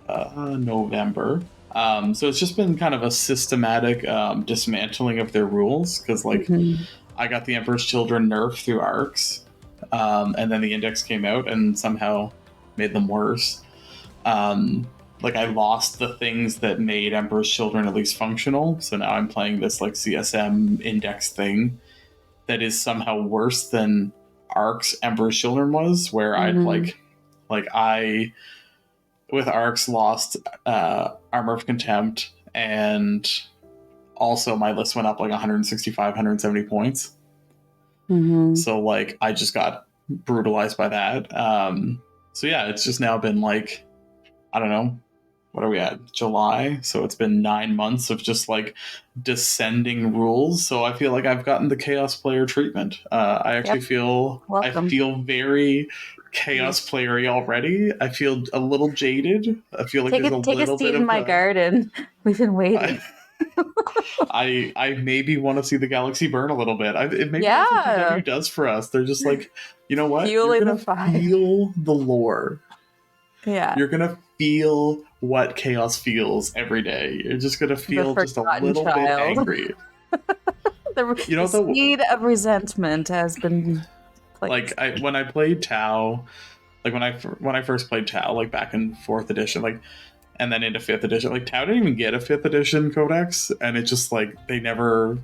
November. So it's just been kind of a systematic dismantling of their rules, because like I got the Emperor's Children nerf through ARCs, and then the Index came out and somehow made them worse. Like, I lost the things that made Emperor's Children at least functional, so now I'm playing this like CSM Index thing that is somehow worse than ARC's Emperor's Children was, where I'd I with ARCs lost Armor of Contempt, and also my list went up like 165, 170 points. So like, I just got brutalized by that. So yeah, it's just now been like, I don't know, what are we at? July. So it's been 9 months of just like descending rules. So I feel like I've gotten the Chaos player treatment. I actually feel very Chaos playery already. I feel a little jaded. I feel like there's a little bit of my garden. We've been waiting. I maybe want to see the galaxy burn a little bit. Maybe that's what GW does for us. They're just like, you know what? You're gonna feel the lore. Yeah. You're gonna feel what Chaos feels every day. You're just gonna feel just a little bit angry. the seed of resentment has been placed. Like, when I played Tau, like when I first played Tau, like back in 4th edition, like, and then into 5th edition, like, Tau didn't even get a 5th edition codex, and it just like, they never,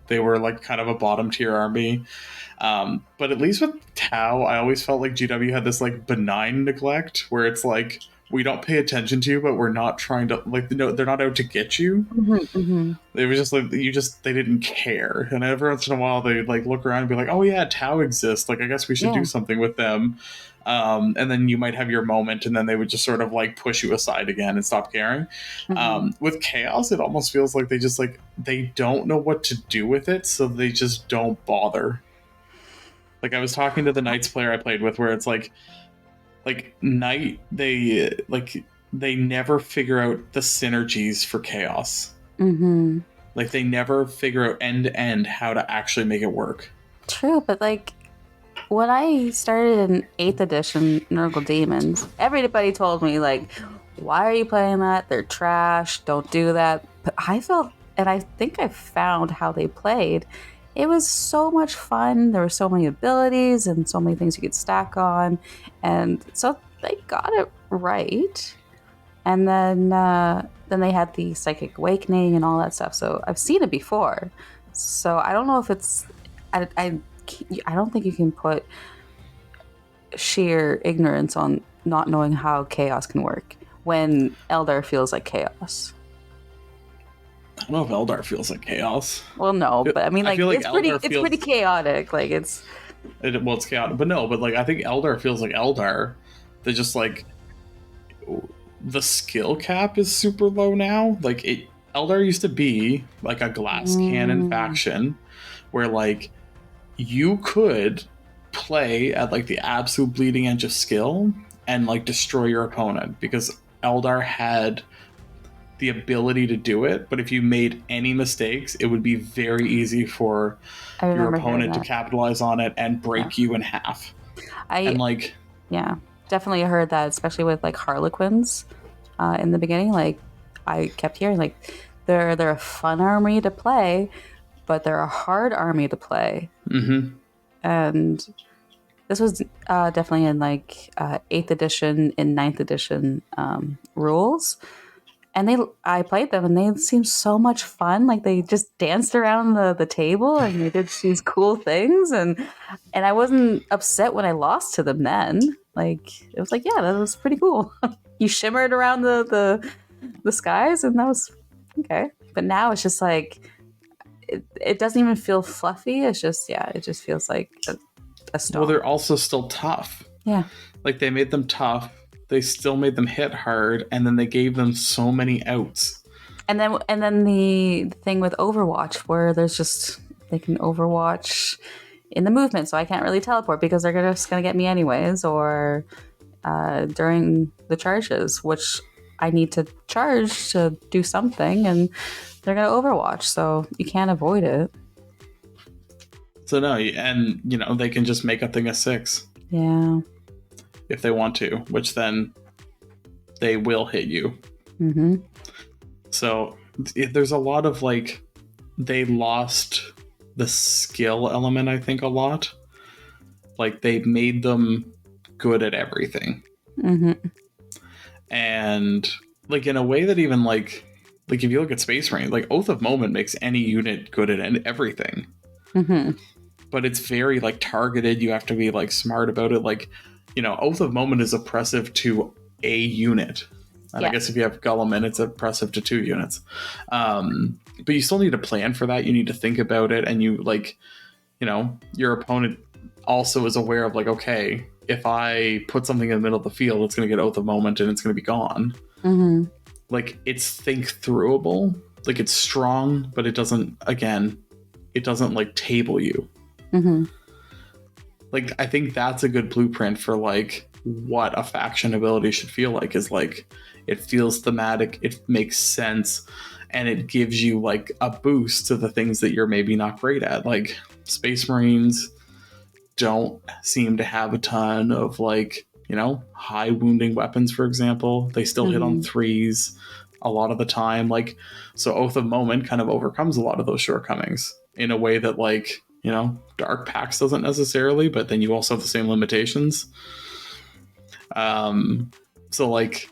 they were like kind of a bottom tier army. But at least with Tau, I always felt like GW had this like benign neglect, where it's like, we don't pay attention to you, but we're not trying to, like, no, they're not out to get you. It was just like, they didn't care. And every once in a while they like look around and be like, oh yeah, Tau exists, like I guess we should Yeah. do something with them. And then you might have your moment, and then they would just sort of like push you aside again and stop caring. With Chaos, it almost feels like they don't know what to do with it, so they just don't bother. Like I was talking to the Knights player I played with, where it's like Knight, they never figure out the synergies for Chaos. Like they never figure out end to end how to actually make it work. True, but like when I started in 8th edition Nurgle Demons, everybody told me like, why are you playing that? They're trash, don't do that. But I felt, and I think I found how they played. It was so much fun. There were so many abilities and so many things you could stack on. And so they got it right. And then they had the Psychic Awakening and all that stuff. So I've seen it before. So I don't know if it's... I don't think you can put sheer ignorance on not knowing how chaos can work when Eldar feels like chaos. I don't know if Eldar feels like chaos. Well, no, but I mean, like, it's pretty chaotic. Like, it's chaotic, but no, but like, I think Eldar feels like Eldar. They're just like, the skill cap is super low now. Like, Eldar used to be like a glass cannon faction where like you could play at like the absolute bleeding edge of skill and like destroy your opponent, because Eldar had the ability to do it, but if you made any mistakes, it would be very easy for your opponent to capitalize on it and break you in half. Definitely heard that, especially with like Harlequins in the beginning. Like I kept hearing like they're a fun army to play, but they're a hard army to play. And this was definitely in like 8th edition and 9th edition rules. And I played them, and they seemed so much fun. Like they just danced around the table, and they did these cool things. And I wasn't upset when I lost to them. Then, like it was like, yeah, that was pretty cool. You shimmered around the skies, and that was okay. But now it's just like it doesn't even feel fluffy. It's just it just feels like a stone. Well, they're also still tough. Yeah, like they made them tough. They still made them hit hard, and then they gave them so many outs. And then the thing with Overwatch, where there's just they can Overwatch in the movement, so I can't really teleport because they're just gonna get me anyways, or during the charges, which I need to charge to do something, and they're gonna Overwatch, so you can't avoid it. So no, and they can just make a thing of 6. Yeah. If they want to, which then they will hit you. So there's a lot of like, they lost the skill element, I think, a lot. Like they made them good at everything. And like in a way that even like if you look at Space Marine, like Oath of Moment makes any unit good at everything. But it's very like targeted. You have to be like smart about it. Like, Oath of Moment is oppressive to a unit. And I guess if you have Guilliman, it's oppressive to 2 units. But you still need to plan for that. You need to think about it. And you like, your opponent also is aware of like, okay, if I put something in the middle of the field, it's going to get Oath of Moment and it's going to be gone. Like it's think throughable. Like it's strong, but it doesn't like table you. Like, I think that's a good blueprint for, like, what a faction ability should feel like, is, like, it feels thematic, it makes sense, and it gives you, like, a boost to the things that you're maybe not great at. Like, Space Marines don't seem to have a ton of, like, high wounding weapons, for example. They still hit on 3s a lot of the time. Like, so Oath of Moment kind of overcomes a lot of those shortcomings in a way that, like, Dark Pax doesn't necessarily, but then you also have the same limitations. So like,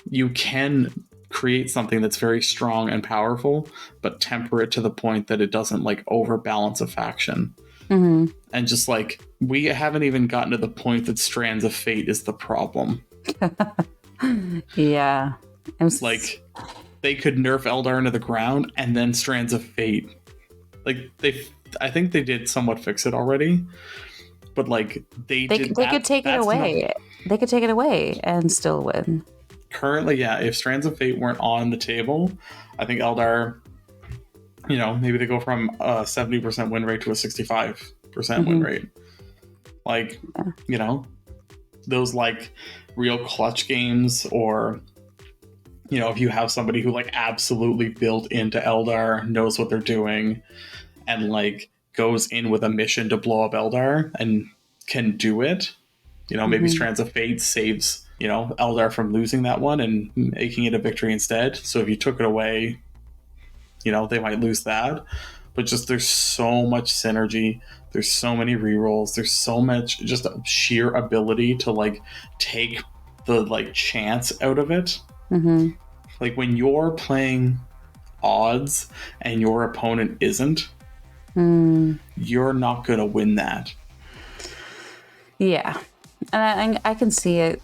you can create something that's very strong and powerful, but temper it to the point that it doesn't like overbalance a faction. And just like, we haven't even gotten to the point that Strands of Fate is the problem. Yeah. Like, they could nerf Eldar into the ground and then Strands of Fate. Like, I think they did somewhat fix it already, but like they did they that. could take it That's not away. They could take it away and still win. currently. Yeah, if Strands of Fate weren't on the table, I think Eldar, maybe they go from a 70% win rate to a 65% win rate. Like, those like real clutch games, or if you have somebody who like absolutely built into Eldar, knows what they're doing, and like goes in with a mission to blow up Eldar and can do it. Maybe Strands of Fate saves, Eldar from losing that one and making it a victory instead. So if you took it away, they might lose that. But just there's so much synergy. There's so many rerolls. There's so much just sheer ability to like take the like chance out of it. Like when you're playing odds and your opponent isn't, you're not going to win that. Yeah. And I can see it.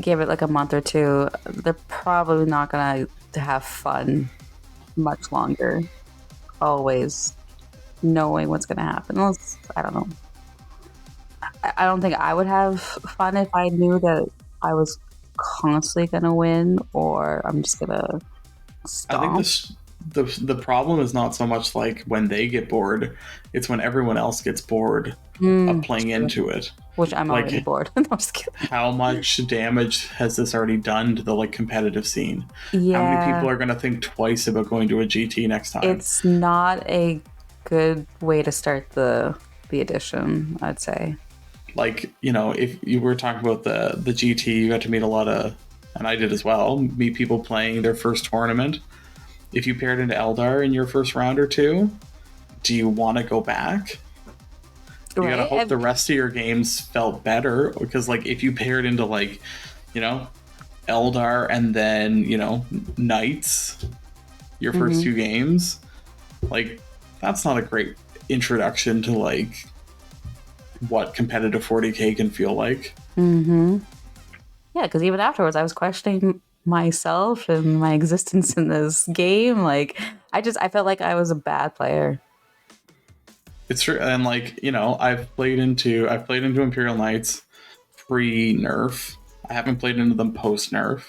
Give it like a month or two. They're probably not going to have fun much longer. Always knowing what's going to happen. Unless, I don't know. I don't think I would have fun if I knew that I was constantly going to win, or I'm just going to stomp. I think the problem is not so much like when they get bored, it's when everyone else gets bored of playing into it. Which I'm like, already bored. No, I'm just kidding. How much damage has this already done to the like competitive scene? Yeah. How many people are going to think twice about going to a GT next time? It's not a good way to start the edition, I'd say. Like, if you were talking about the GT, you got to meet a lot of, and I did as well, meet people playing their first tournament. If you paired into Eldar in your first round or two, do you want to go back? You gotta hope the rest of your games felt better, because like if you paired into like, Eldar and then, Knights, your first two games, like that's not a great introduction to like what competitive 40k can feel like. Yeah, because even afterwards I was questioning myself and my existence in this game. Like I felt like I was a bad player. It's true. And like, I've played into Imperial Knights pre-nerf. I haven't played into them post-nerf.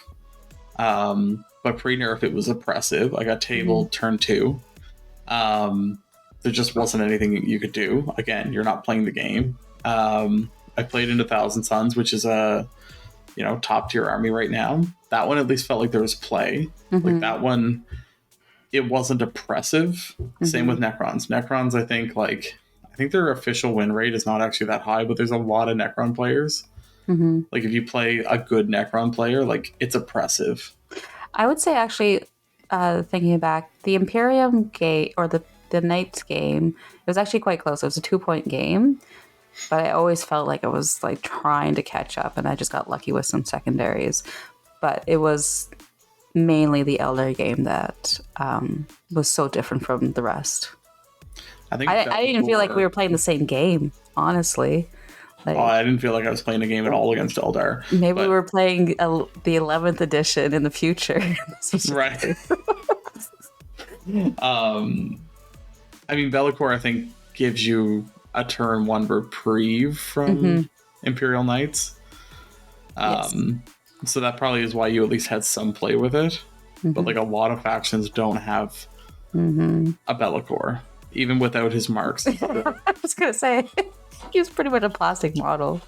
But pre-nerf it was oppressive. I got tabled turn 2. There just wasn't anything you could do. Again, you're not playing the game. I played into Thousand Suns, which is a top tier army right now. That one at least felt like there was play. Like that one, it wasn't oppressive. Same with Necrons. Necrons, I think their official win rate is not actually that high, but there's a lot of Necron players. Like if you play a good Necron player, like it's oppressive. I would say actually, thinking back, the Imperium game or the Knights game, it was actually quite close. It was a 2-point game, but I always felt like I was like trying to catch up, and I just got lucky with some secondaries. But it was mainly the Eldar game that was so different from the rest. I didn't even feel like we were playing the same game, honestly. Like, I didn't feel like I was playing a game at all against Eldar. Maybe we were playing the 11th edition in the future. Right. I mean, Bellicor, I think, gives you a turn 1 reprieve from Imperial Knights. Yes. So that probably is why you at least had some play with it. But like a lot of factions don't have a Bellicor, even without his marks. I was going to say, he's pretty much a plastic model.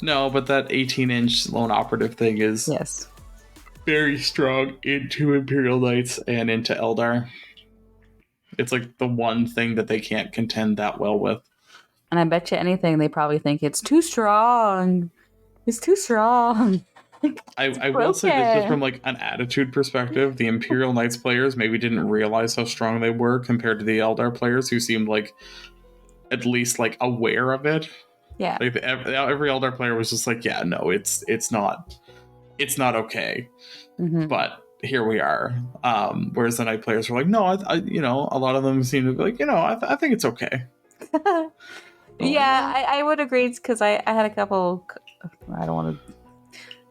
No, but that 18-inch lone operative thing is very strong into Imperial Knights and into Eldar. It's like the one thing that they can't contend that well with. And I bet you anything, they probably think it's too strong. It's too strong. I will say this just from like an attitude perspective, the Imperial Knights players maybe didn't realize how strong they were compared to the Eldar players, who seemed like at least like aware of it. Yeah. Like every Eldar player was just like, yeah, no, it's not okay. But here we are. Whereas the Knight players were like, no, I a lot of them seem to be like, I think it's okay. Yeah, I would agree, because I had a couple. I don't want to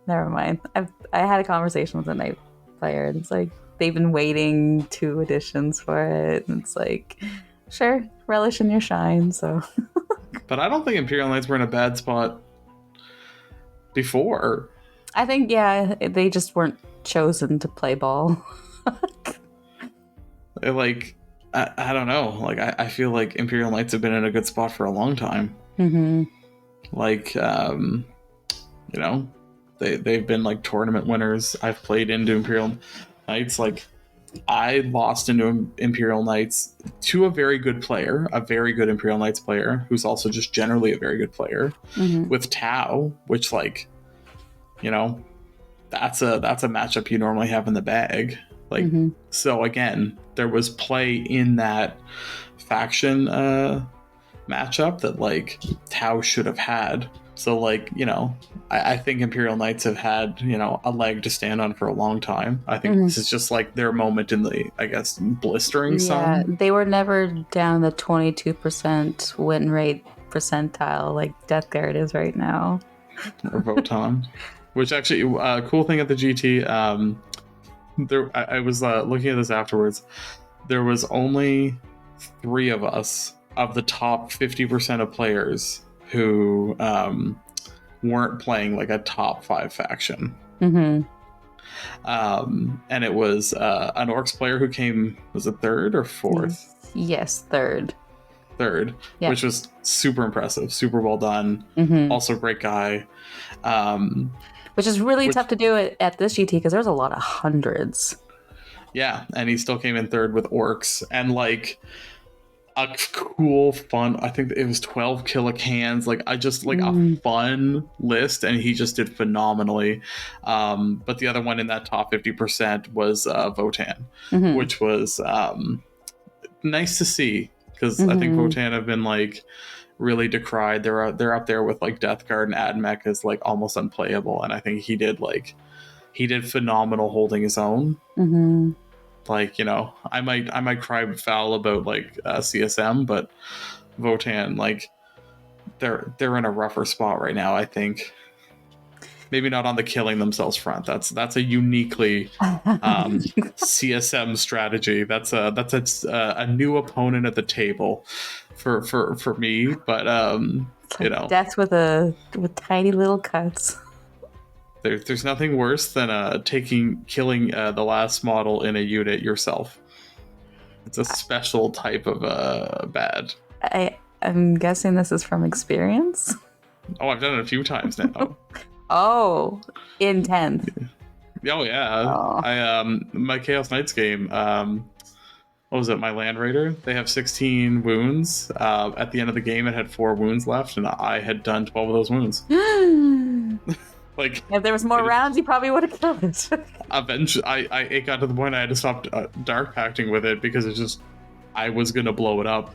Never mind. I had a conversation with a night player, and it's like they've been waiting 2 editions for it, and it's like, sure, relish in your shine. So, But I don't think Imperial Knights were in a bad spot before. I think they just weren't chosen to play ball. Like, I don't know. Like, I feel like Imperial Knights have been in a good spot for a long time. Mm-hmm. Like, you know, they've been like tournament winners. I've played into Imperial Knights. Like, I lost into Imperial Knights to a very good player, a very good Imperial Knights player, who's also just generally a very good player, with Tau, which, like, you know, that's a matchup you normally have in the bag. Like, so again, there was play in that faction matchup that, like, Tau should have had. So, like, you know, I think Imperial Knights have had, you know, a leg to stand on for a long time. I think this is just like their moment in the, I guess, blistering sun. They were never down the 22% win rate percentile like Death Guard is right now. Or Votan. Which actually, cool thing at the GT, I was looking at this afterwards. There was only 3 of us of the top 50% of players who weren't playing like a top 5 faction. And it was an Orcs player who came, was it 3rd or 4th? Yes, 3rd. Yeah. Which was super impressive, super well done. Also great guy. Which is really tough to do at this GT because there's a lot of hundreds. Yeah, and he still came in 3rd with Orcs, and like a cool, fun, I think it was 12 kilocans, like I just like a fun list, and he just did phenomenally. But the other one in that top 50% was Votan, which was nice to see, because I think Votan have been like really decried. They're up there with like Death Guard and Admech as like almost unplayable, and I think he did phenomenal holding his own. Like, you know, I might cry foul about like CSM, but Votan, like, they're in a rougher spot right now, I think. Maybe not on the killing themselves front. That's a uniquely CSM strategy. That's a new opponent at the table for me. But you know, death with tiny little cuts. There's nothing worse than killing the last model in a unit yourself. It's a special type of bad. I'm guessing this is from experience. Oh, I've done it a few times now. Oh, in 10th. Oh yeah. I my Chaos Knights game, what was it, my Land Raider? They have 16 wounds. At the end of the game it had 4 wounds left, and I had done 12 of those wounds. Like, if there was more rounds, you probably would have killed it. Eventually, it got to the point I had to stop dark pacting with it, because it's just, I was gonna blow it up.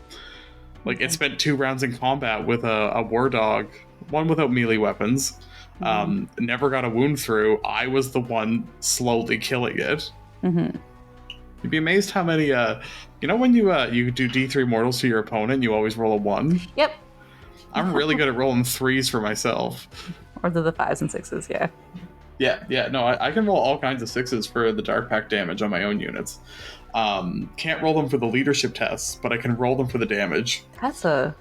Like, it spent 2 rounds in combat with a war dog, one without melee weapons. Never got a wound through. I was the one slowly killing it. You'd be amazed how many, you know, when you do D3 mortals to your opponent, you always roll a 1? Yep. I'm really good at rolling 3s for myself. Or the 5s and 6s, yeah. Yeah, no, I can roll all kinds of 6s for the dark pack damage on my own units. Can't roll them for the leadership tests, but I can roll them for the damage. That's a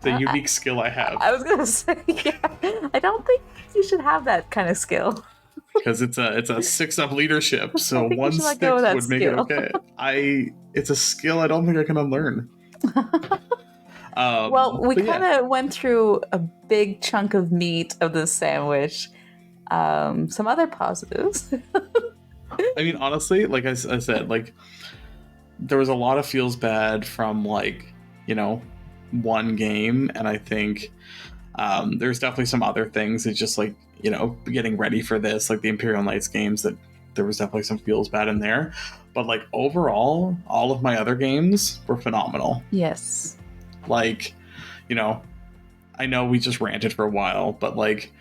unique skill I have. I was gonna say, yeah. I don't think you should have that kind of skill. Because it's a 6-up leadership, so 1 6 would make it okay. It's a skill I don't think I can unlearn. Well, we kind of went through a big chunk of meat of this sandwich. Some other positives. I mean, honestly, like I said, like, there was a lot of feels bad from, like, you know, one game, and I think there's definitely some other things. It's just like, you know, getting ready for this, like the Imperial Knights games, that there was definitely some feels bad in there. But like overall, all of my other games were phenomenal. Yes. Like, you know, I know we just ranted for a while, but like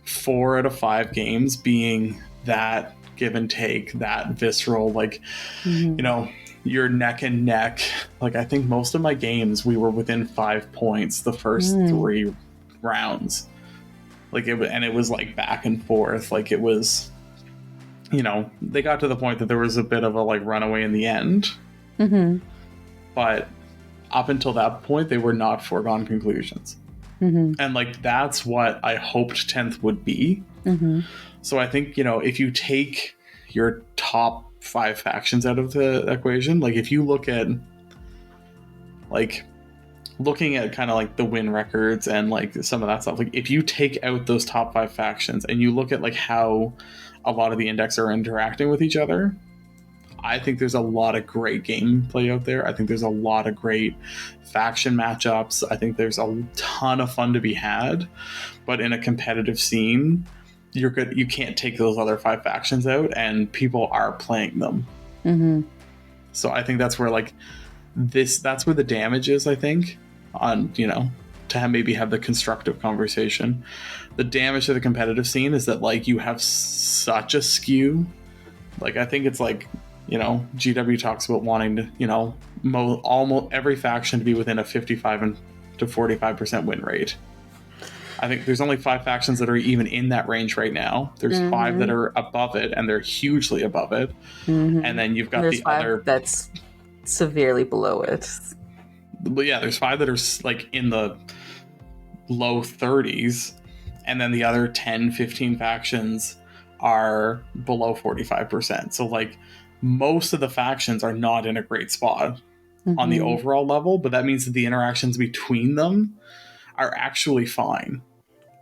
4 out of 5 games being that give and take, that visceral, like, you know, you're neck and neck. Like, I think most of my games we were within 5 points the first 3 rounds. Like and it was like back and forth. Like it was, they got to the point that there was a bit of a like runaway in the end. Mm-hmm. But up until that point, they were not foregone conclusions. Mm-hmm. And like that's what I hoped 10th would be. Mm-hmm. So I think, if you take your top 5 factions out of the equation, like if you look at like looking at kind of like the win records and like some of that stuff, like if you take out those top 5 factions and you look at like how a lot of the index are interacting with each other, I think there's a lot of great gameplay out there. I think there's a lot of great faction matchups. I think there's a ton of fun to be had, but in a competitive scene, you can't take those other 5 factions out, and people are playing them. Mm-hmm. So I think that's where like that's where the damage is, I think, on, to maybe have the constructive conversation. The damage to the competitive scene is that like you have such a skew. Like I think it's like, GW talks about wanting to, almost every faction to be within a 55 to 45% win rate. I think there's only 5 factions that are even in that range right now. There's 5 that are above it, and they're hugely above it. Mm-hmm. And then you've got there's the 5 other that's severely below it. But yeah, there's 5 that are like in the low 30s, and then the other 10, 15 factions are below 45%. So like most of the factions are not in a great spot on the overall level, but that means that the interactions between them are actually fine.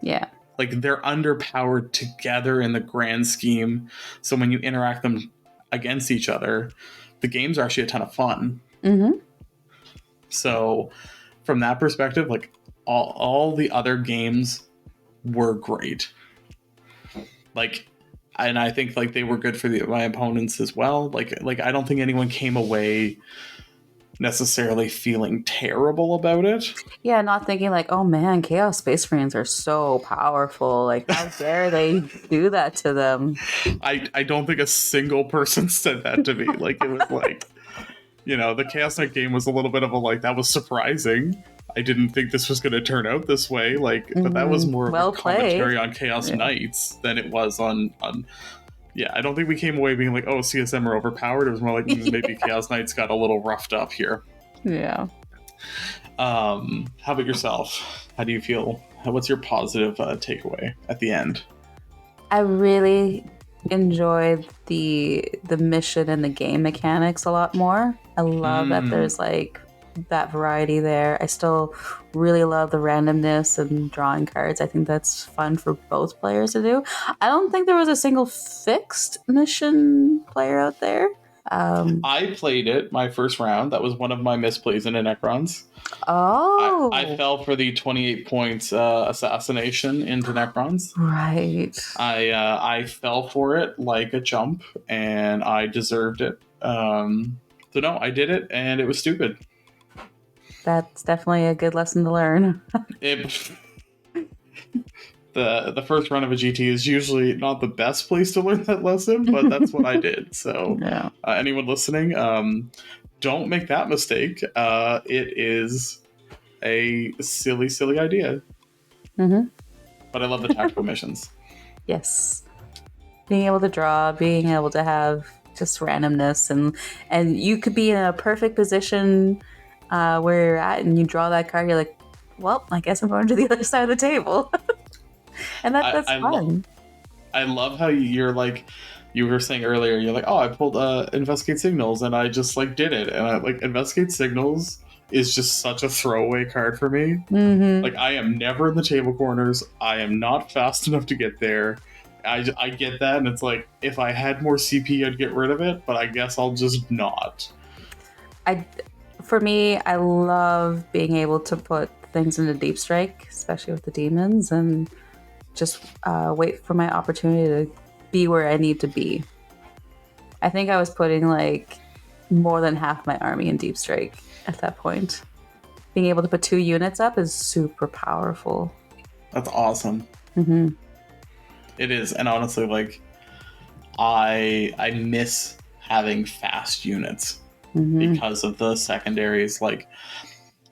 Yeah. Like they're underpowered together in the grand scheme. So when you interact them against each other, the games are actually a ton of fun. Mm-hmm. So from that perspective, like all the other games were great. Like, and I think like they were good for my opponents as well. Like I don't think anyone came away necessarily feeling terrible about it. Yeah, not thinking like, oh man, Chaos Space Marines are so powerful. Like, how dare they do that to them? I don't think a single person said that to me. Like it was like, the Chaos Knight game was a little bit of a like, that was surprising. I didn't think this was going to turn out this way. Like, but that was more of a commentary on Chaos Knights than it was on. Yeah, I don't think we came away being like, oh, CSM are overpowered. It was more like maybe Chaos Knights got a little roughed up here. Yeah. How about yourself? How do you feel? What's your positive takeaway at the end? I really enjoyed the mission and the game mechanics a lot more. I love that there's like that variety there. I still really love the randomness and drawing cards. I think that's fun for both players to do. I don't think there was a single fixed mission player out there. I played it my first round. That was one of my misplays in Necrons. Oh, I fell for the 28 points assassination into Necrons. Right. I fell for it like a chump, and I deserved it. So no, I did it, and it was stupid. That's definitely a good lesson to learn. The first run of a GT is usually not the best place to learn that lesson, but that's what I did. So Yeah. Anyone listening, don't make that mistake. It is a silly, silly idea. Mm-hmm. But I love the tactical missions. Yes. Being able to draw, being able to have just randomness, and you could be in a perfect position where you're at, and you draw that card, you're like, well, I guess I'm going to the other side of the table. And that's fun. I love how you're like, you were saying earlier, you're like, oh, I pulled Investigate Signals, and I just like did it. And I like Investigate Signals is just such a throwaway card for me. Mm-hmm. Like I am never in the table corners. I am not fast enough to get there. I get that, and it's like, if I had more CP, I'd get rid of it, but I guess I'll just not. For me, I love being able to put things into Deep Strike, especially with the demons, and just wait for my opportunity to be where I need to be. I think I was putting like more than half my army in Deep Strike at that point. Being able to put 2 units up is super powerful. That's awesome. Mm-hmm. It is, and honestly, like I miss having fast units because of the secondaries. Like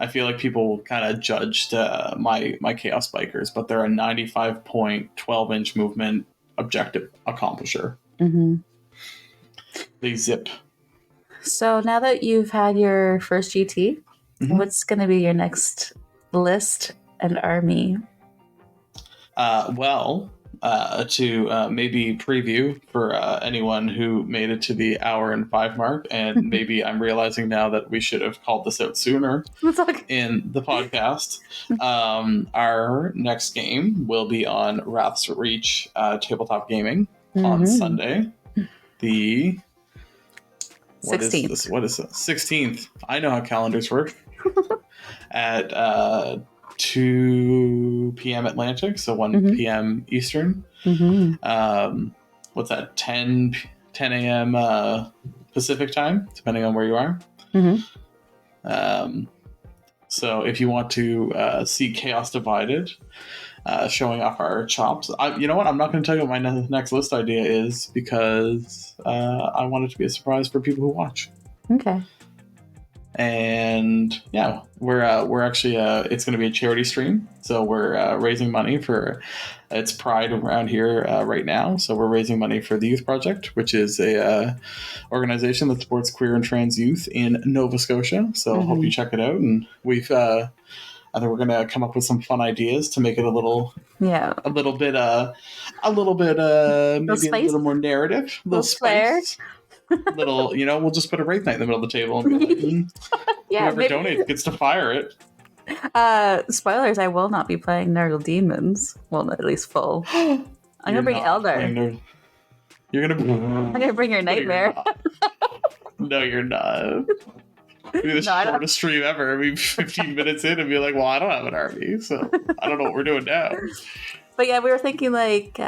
I feel like people kind of judged my Chaos Bikers, but they're a 95 point, 12-inch movement objective accomplisher. Mm-hmm. They zip. So now that you've had your first GT, what's going to be your next list and army? To maybe preview for anyone who made it to the hour and 5 mark, and maybe I'm realizing now that we should have called this out sooner in the podcast. Our next game will be on Wrath's Reach Tabletop Gaming on Sunday, the 16th. What is it? 16th. I know how calendars work. At 2 p.m. Atlantic, so 1 p.m. Eastern. What's that? 10 a.m. Pacific time, depending on where you are. So if you want to see Chaos Divided, showing off our chops, you know what? I'm not going to tell you what my next list idea is, because I want it to be a surprise for people who watch. Okay. And yeah, we're actually it's going to be a charity stream, so we're raising money for it's Pride around here right now, so we're raising money for the Youth Project, which is a organization that supports queer and trans youth in Nova Scotia. So I hope you check it out, and I think we're going to come up with some fun ideas to make it a little bit maybe a little more narrative, a little spice. Little, we'll just put a Wraith Knight in the middle of the table and be like, whoever donates gets to fire it. Spoilers, I will not be playing Nurgle Demons. Well, at least full. I'm gonna bring Eldar. You're gonna I'm gonna bring your Nightmare. No, you're not. It'll be the shortest stream ever. I mean, 15 minutes in and be like, well, I don't have an army, so I don't know what we're doing now. But yeah, we were thinking like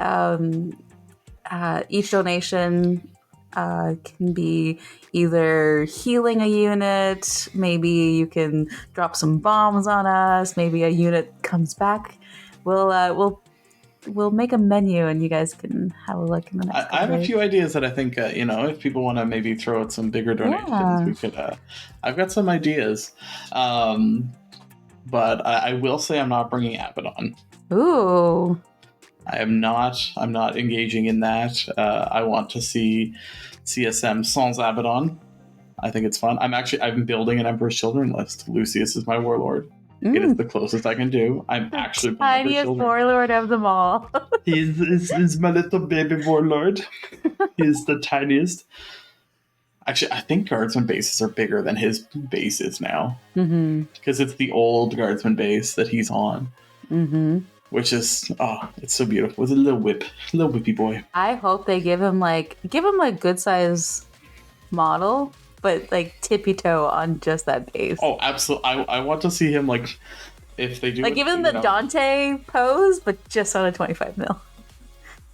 each donation can be either healing a unit, maybe you can drop some bombs on us, maybe a unit comes back. We'll make a menu and you guys can have a look in the next I have a few ideas that I think if people want to maybe throw out some bigger donations, we could I've got some ideas, but I will say I'm not bringing Abaddon. Ooh. I'm not engaging in that. I want to see CSM sans Abaddon. I think it's fun. I'm building an Emperor's Children list. Lucius is my warlord. It is the closest I can do. I'm actually tiniest warlord of them all. He's my little baby warlord. He's the tiniest. Actually, I think Guardsman bases are bigger than his bases now. Because it's the old Guardsman base that he's on. Which is, it's so beautiful. It's a little whippy boy. I hope they give him a good size model, but like tippy toe on just that base. Oh, absolutely. I want to see him if they do give him the Dante pose, but just on a 25 mil.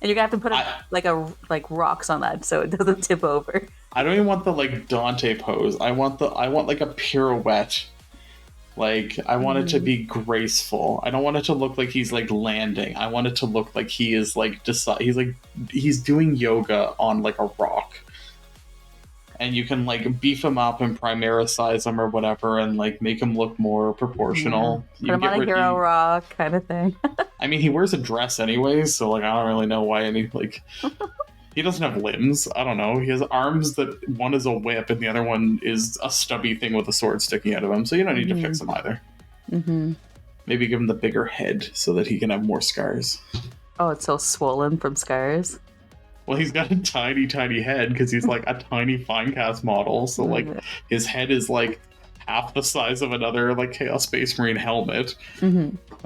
And you're gonna have to put rocks on that so it doesn't tip over. I don't even want the Dante pose. I want a pirouette. I want it to be graceful. I don't want it to look like he's landing. I want it to look like he is he's doing yoga on a rock. And you can beef him up and Primera size him or whatever and make him look more proportional. Put him on a hero rock kind of thing. I mean, he wears a dress anyways, so I don't really know why he doesn't have limbs. I don't know. He has arms that one is a whip and the other one is a stubby thing with a sword sticking out of him. So you don't need to fix him either. Maybe give him the bigger head so that he can have more scars. Oh, it's so swollen from scars. Well, he's got a tiny, tiny head because he's a tiny Finecast model. So his head is half the size of another Chaos Space Marine helmet.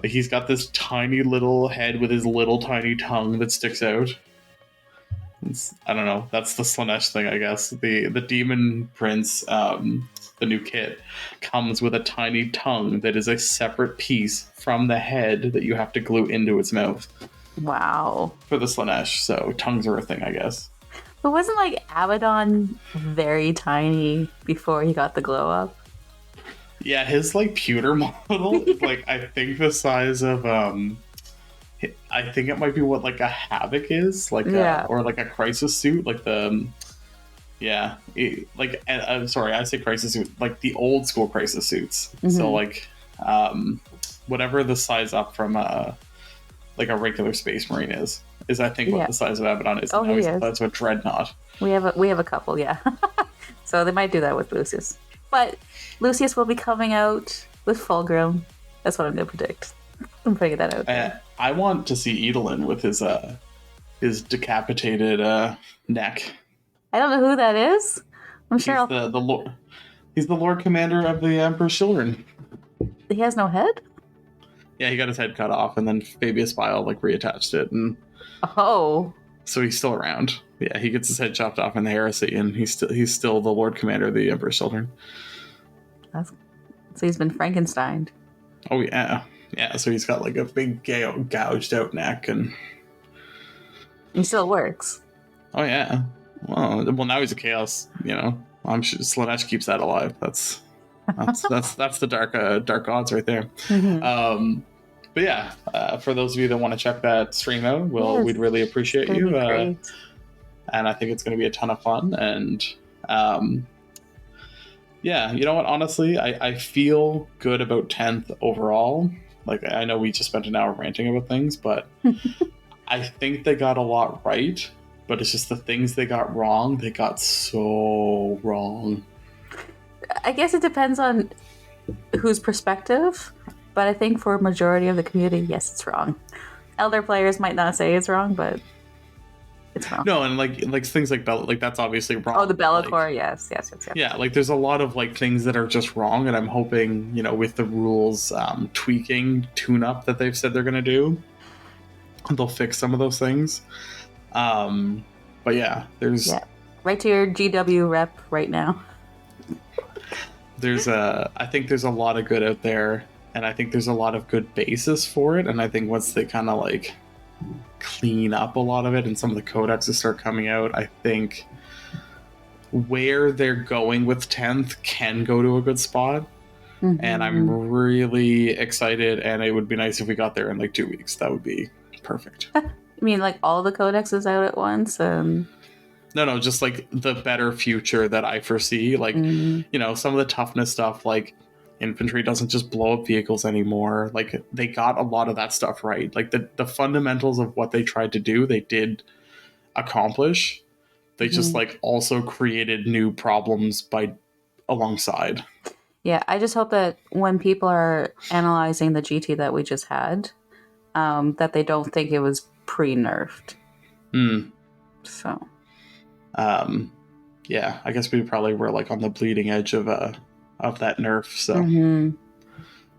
He's got this tiny little head with his little tiny tongue that sticks out. I don't know. That's the Slanesh thing, I guess. The Demon Prince, the new kit, comes with a tiny tongue that is a separate piece from the head that you have to glue into its mouth. Wow. For the Slanesh, so tongues are a thing, I guess. But wasn't Abaddon very tiny before he got the glow up? Yeah, his pewter model is I think the size of I think it might be what a Havoc is, or a Crisis suit, Yeah, I'm sorry, I say crisis suit, like the old school crisis suits. So like, whatever the size up from like a regular Space Marine is I think what Yeah. the size of Abaddon is. Oh, Now he he's is. that's what Dreadnought. We have a couple, yeah. So they might do that with Lucius, but Lucius will be coming out with Fulgrim. That's what I'm gonna predict. I'm putting that out there. I want to see Edelin with his decapitated neck. I don't know who that is. I'm sure He's the Lord. He's the Lord Commander of the Emperor's Children. he has no head. Yeah, he got his head cut off, and then Fabius Bile like reattached it, and Oh, so he's still around. Yeah, he gets his head chopped off in the heresy, and he's still the Lord Commander of the Emperor's Children. so he's been Frankensteined. Oh yeah, yeah. So he's got like a big gouged out neck, and He still works. oh yeah. Well, now he's a chaos. You know, I'm sure Slanesh keeps that alive. That's the dark gods right there. But yeah, for those of you that want to check that stream out, we'd really appreciate you. And I think it's going to be a ton of fun. And yeah, you know what? Honestly, I feel good about 10th overall. Like, I know we just spent an hour ranting about things, but I think they got a lot right. But it's just the things they got wrong, they got so wrong. I guess it depends on whose perspective, but I think for a majority of the community, yes, it's wrong. Elder players might not say it's wrong, but it's wrong. No, and like things like that's obviously wrong. Oh, the Bellacore, yes. Yeah, like there's a lot of like things that are just wrong, and I'm hoping, you know, with the rules tweaking, tune-up that they've said they're going to do, they'll fix some of those things. But yeah, there's right to your GW rep right now. I think there's a lot of good out there, and I think there's a lot of good basis for it, and I think once they kind of like clean up a lot of it and some of the codexes start coming out, I think where they're going with 10th can go to a good spot. And I'm really excited, and it would be nice if we got there in like 2 weeks. That would be perfect. You mean like all the codexes out at once? No, just like the better future that I foresee. Like, you know, some of the toughness stuff, like infantry doesn't just blow up vehicles anymore. Like, they got a lot of that stuff right. Like, the fundamentals of what they tried to do, they did accomplish. They just like also created new problems by alongside. Yeah, I just hope that when people are analyzing the GT that we just had, that they don't think it was pre-nerfed. So yeah, I guess we probably were like on the bleeding edge of that nerf. So and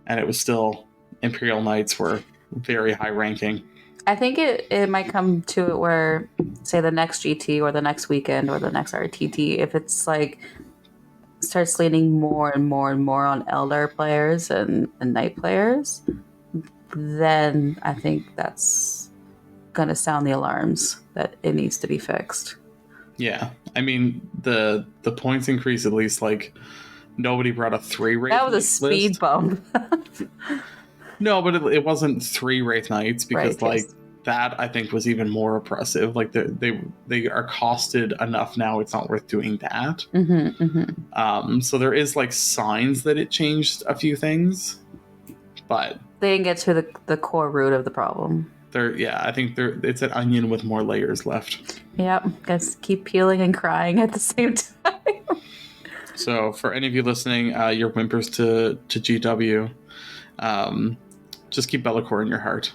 it was still Imperial Knights were very high ranking. I think it might come to it where, say, the next GT or the next weekend or the next RTT, if it's like starts leaning more and more and more on Elder players and Knight players, then I think that's going to sound the alarms that it needs to be fixed. Yeah, I mean the points increase, at least like nobody brought a 3 Wraith. That was a speed bump. No, but it wasn't 3 Wraith Knights, because that I think was even more oppressive. Like they are costed enough now; it's not worth doing that. So there is like signs that it changed a few things, but they didn't get to the core root of the problem. I think it's an onion with more layers left. Yep, guys, keep peeling and crying at the same time. So for any of you listening, your whimpers to GW, just keep Bellacore in your heart.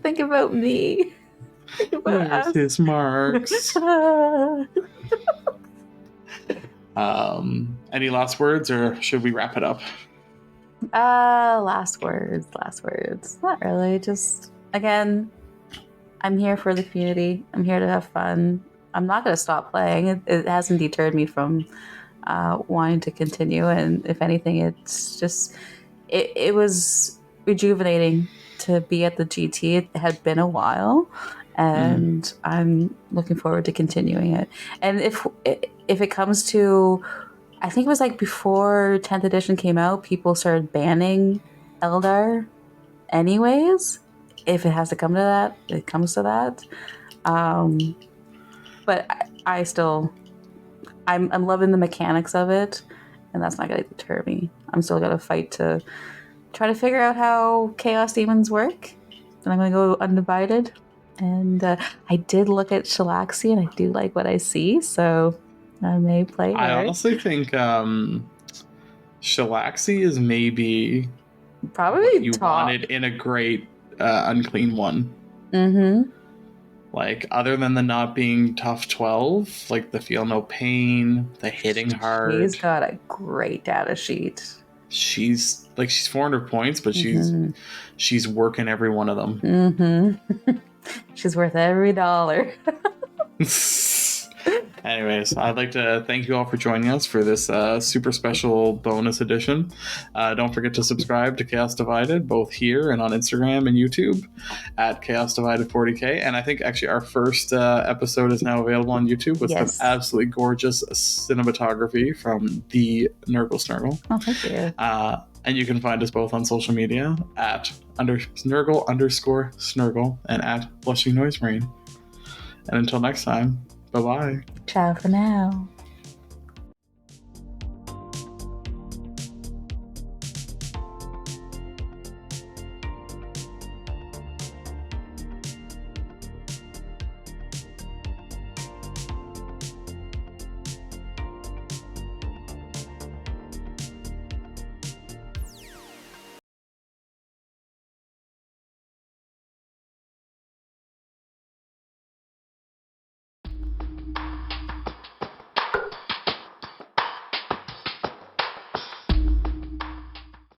Think about me. Think about us. His marks. Any last words, or should we wrap it up? Last words. Not really. Just, again, I'm here for the community. I'm here to have fun. I'm not going to stop playing. It hasn't deterred me from wanting to continue. And if anything, it's just, it was rejuvenating to be at the GT. It had been a while, and I'm looking forward to continuing it. And if it comes to, I think it was like before 10th edition came out, people started banning Eldar anyways. If it has to come to that, it comes to that. But I still, I'm loving the mechanics of it, and that's not going to deter me. I'm still going to fight to try to figure out how Chaos Demons work. And I'm going to go undivided. And I did look at Shalaxi, and I do like what I see, so I may play I her. honestly think Shalaxi is maybe Probably what you top. wanted in a great unclean one. Mm-hmm. Like, other than the not being tough 12, like the feel no pain, the hitting hard. She's got a great data sheet. She's 400 points, but she's working every one of them. Mm-hmm. She's worth every dollar. Anyways, I'd like to thank you all for joining us for this super special bonus edition. Don't forget to subscribe to Chaos Divided, both here and on Instagram and YouTube at Chaos Divided 40k. And I think actually our first episode is now available on YouTube with some absolutely gorgeous cinematography from the Nurgle Snurgle. Oh, thank you. And you can find us both on social media at Nurgle_Snurgle and at BlushingNoiseMarine. And until next time, bye-bye. Ciao for now.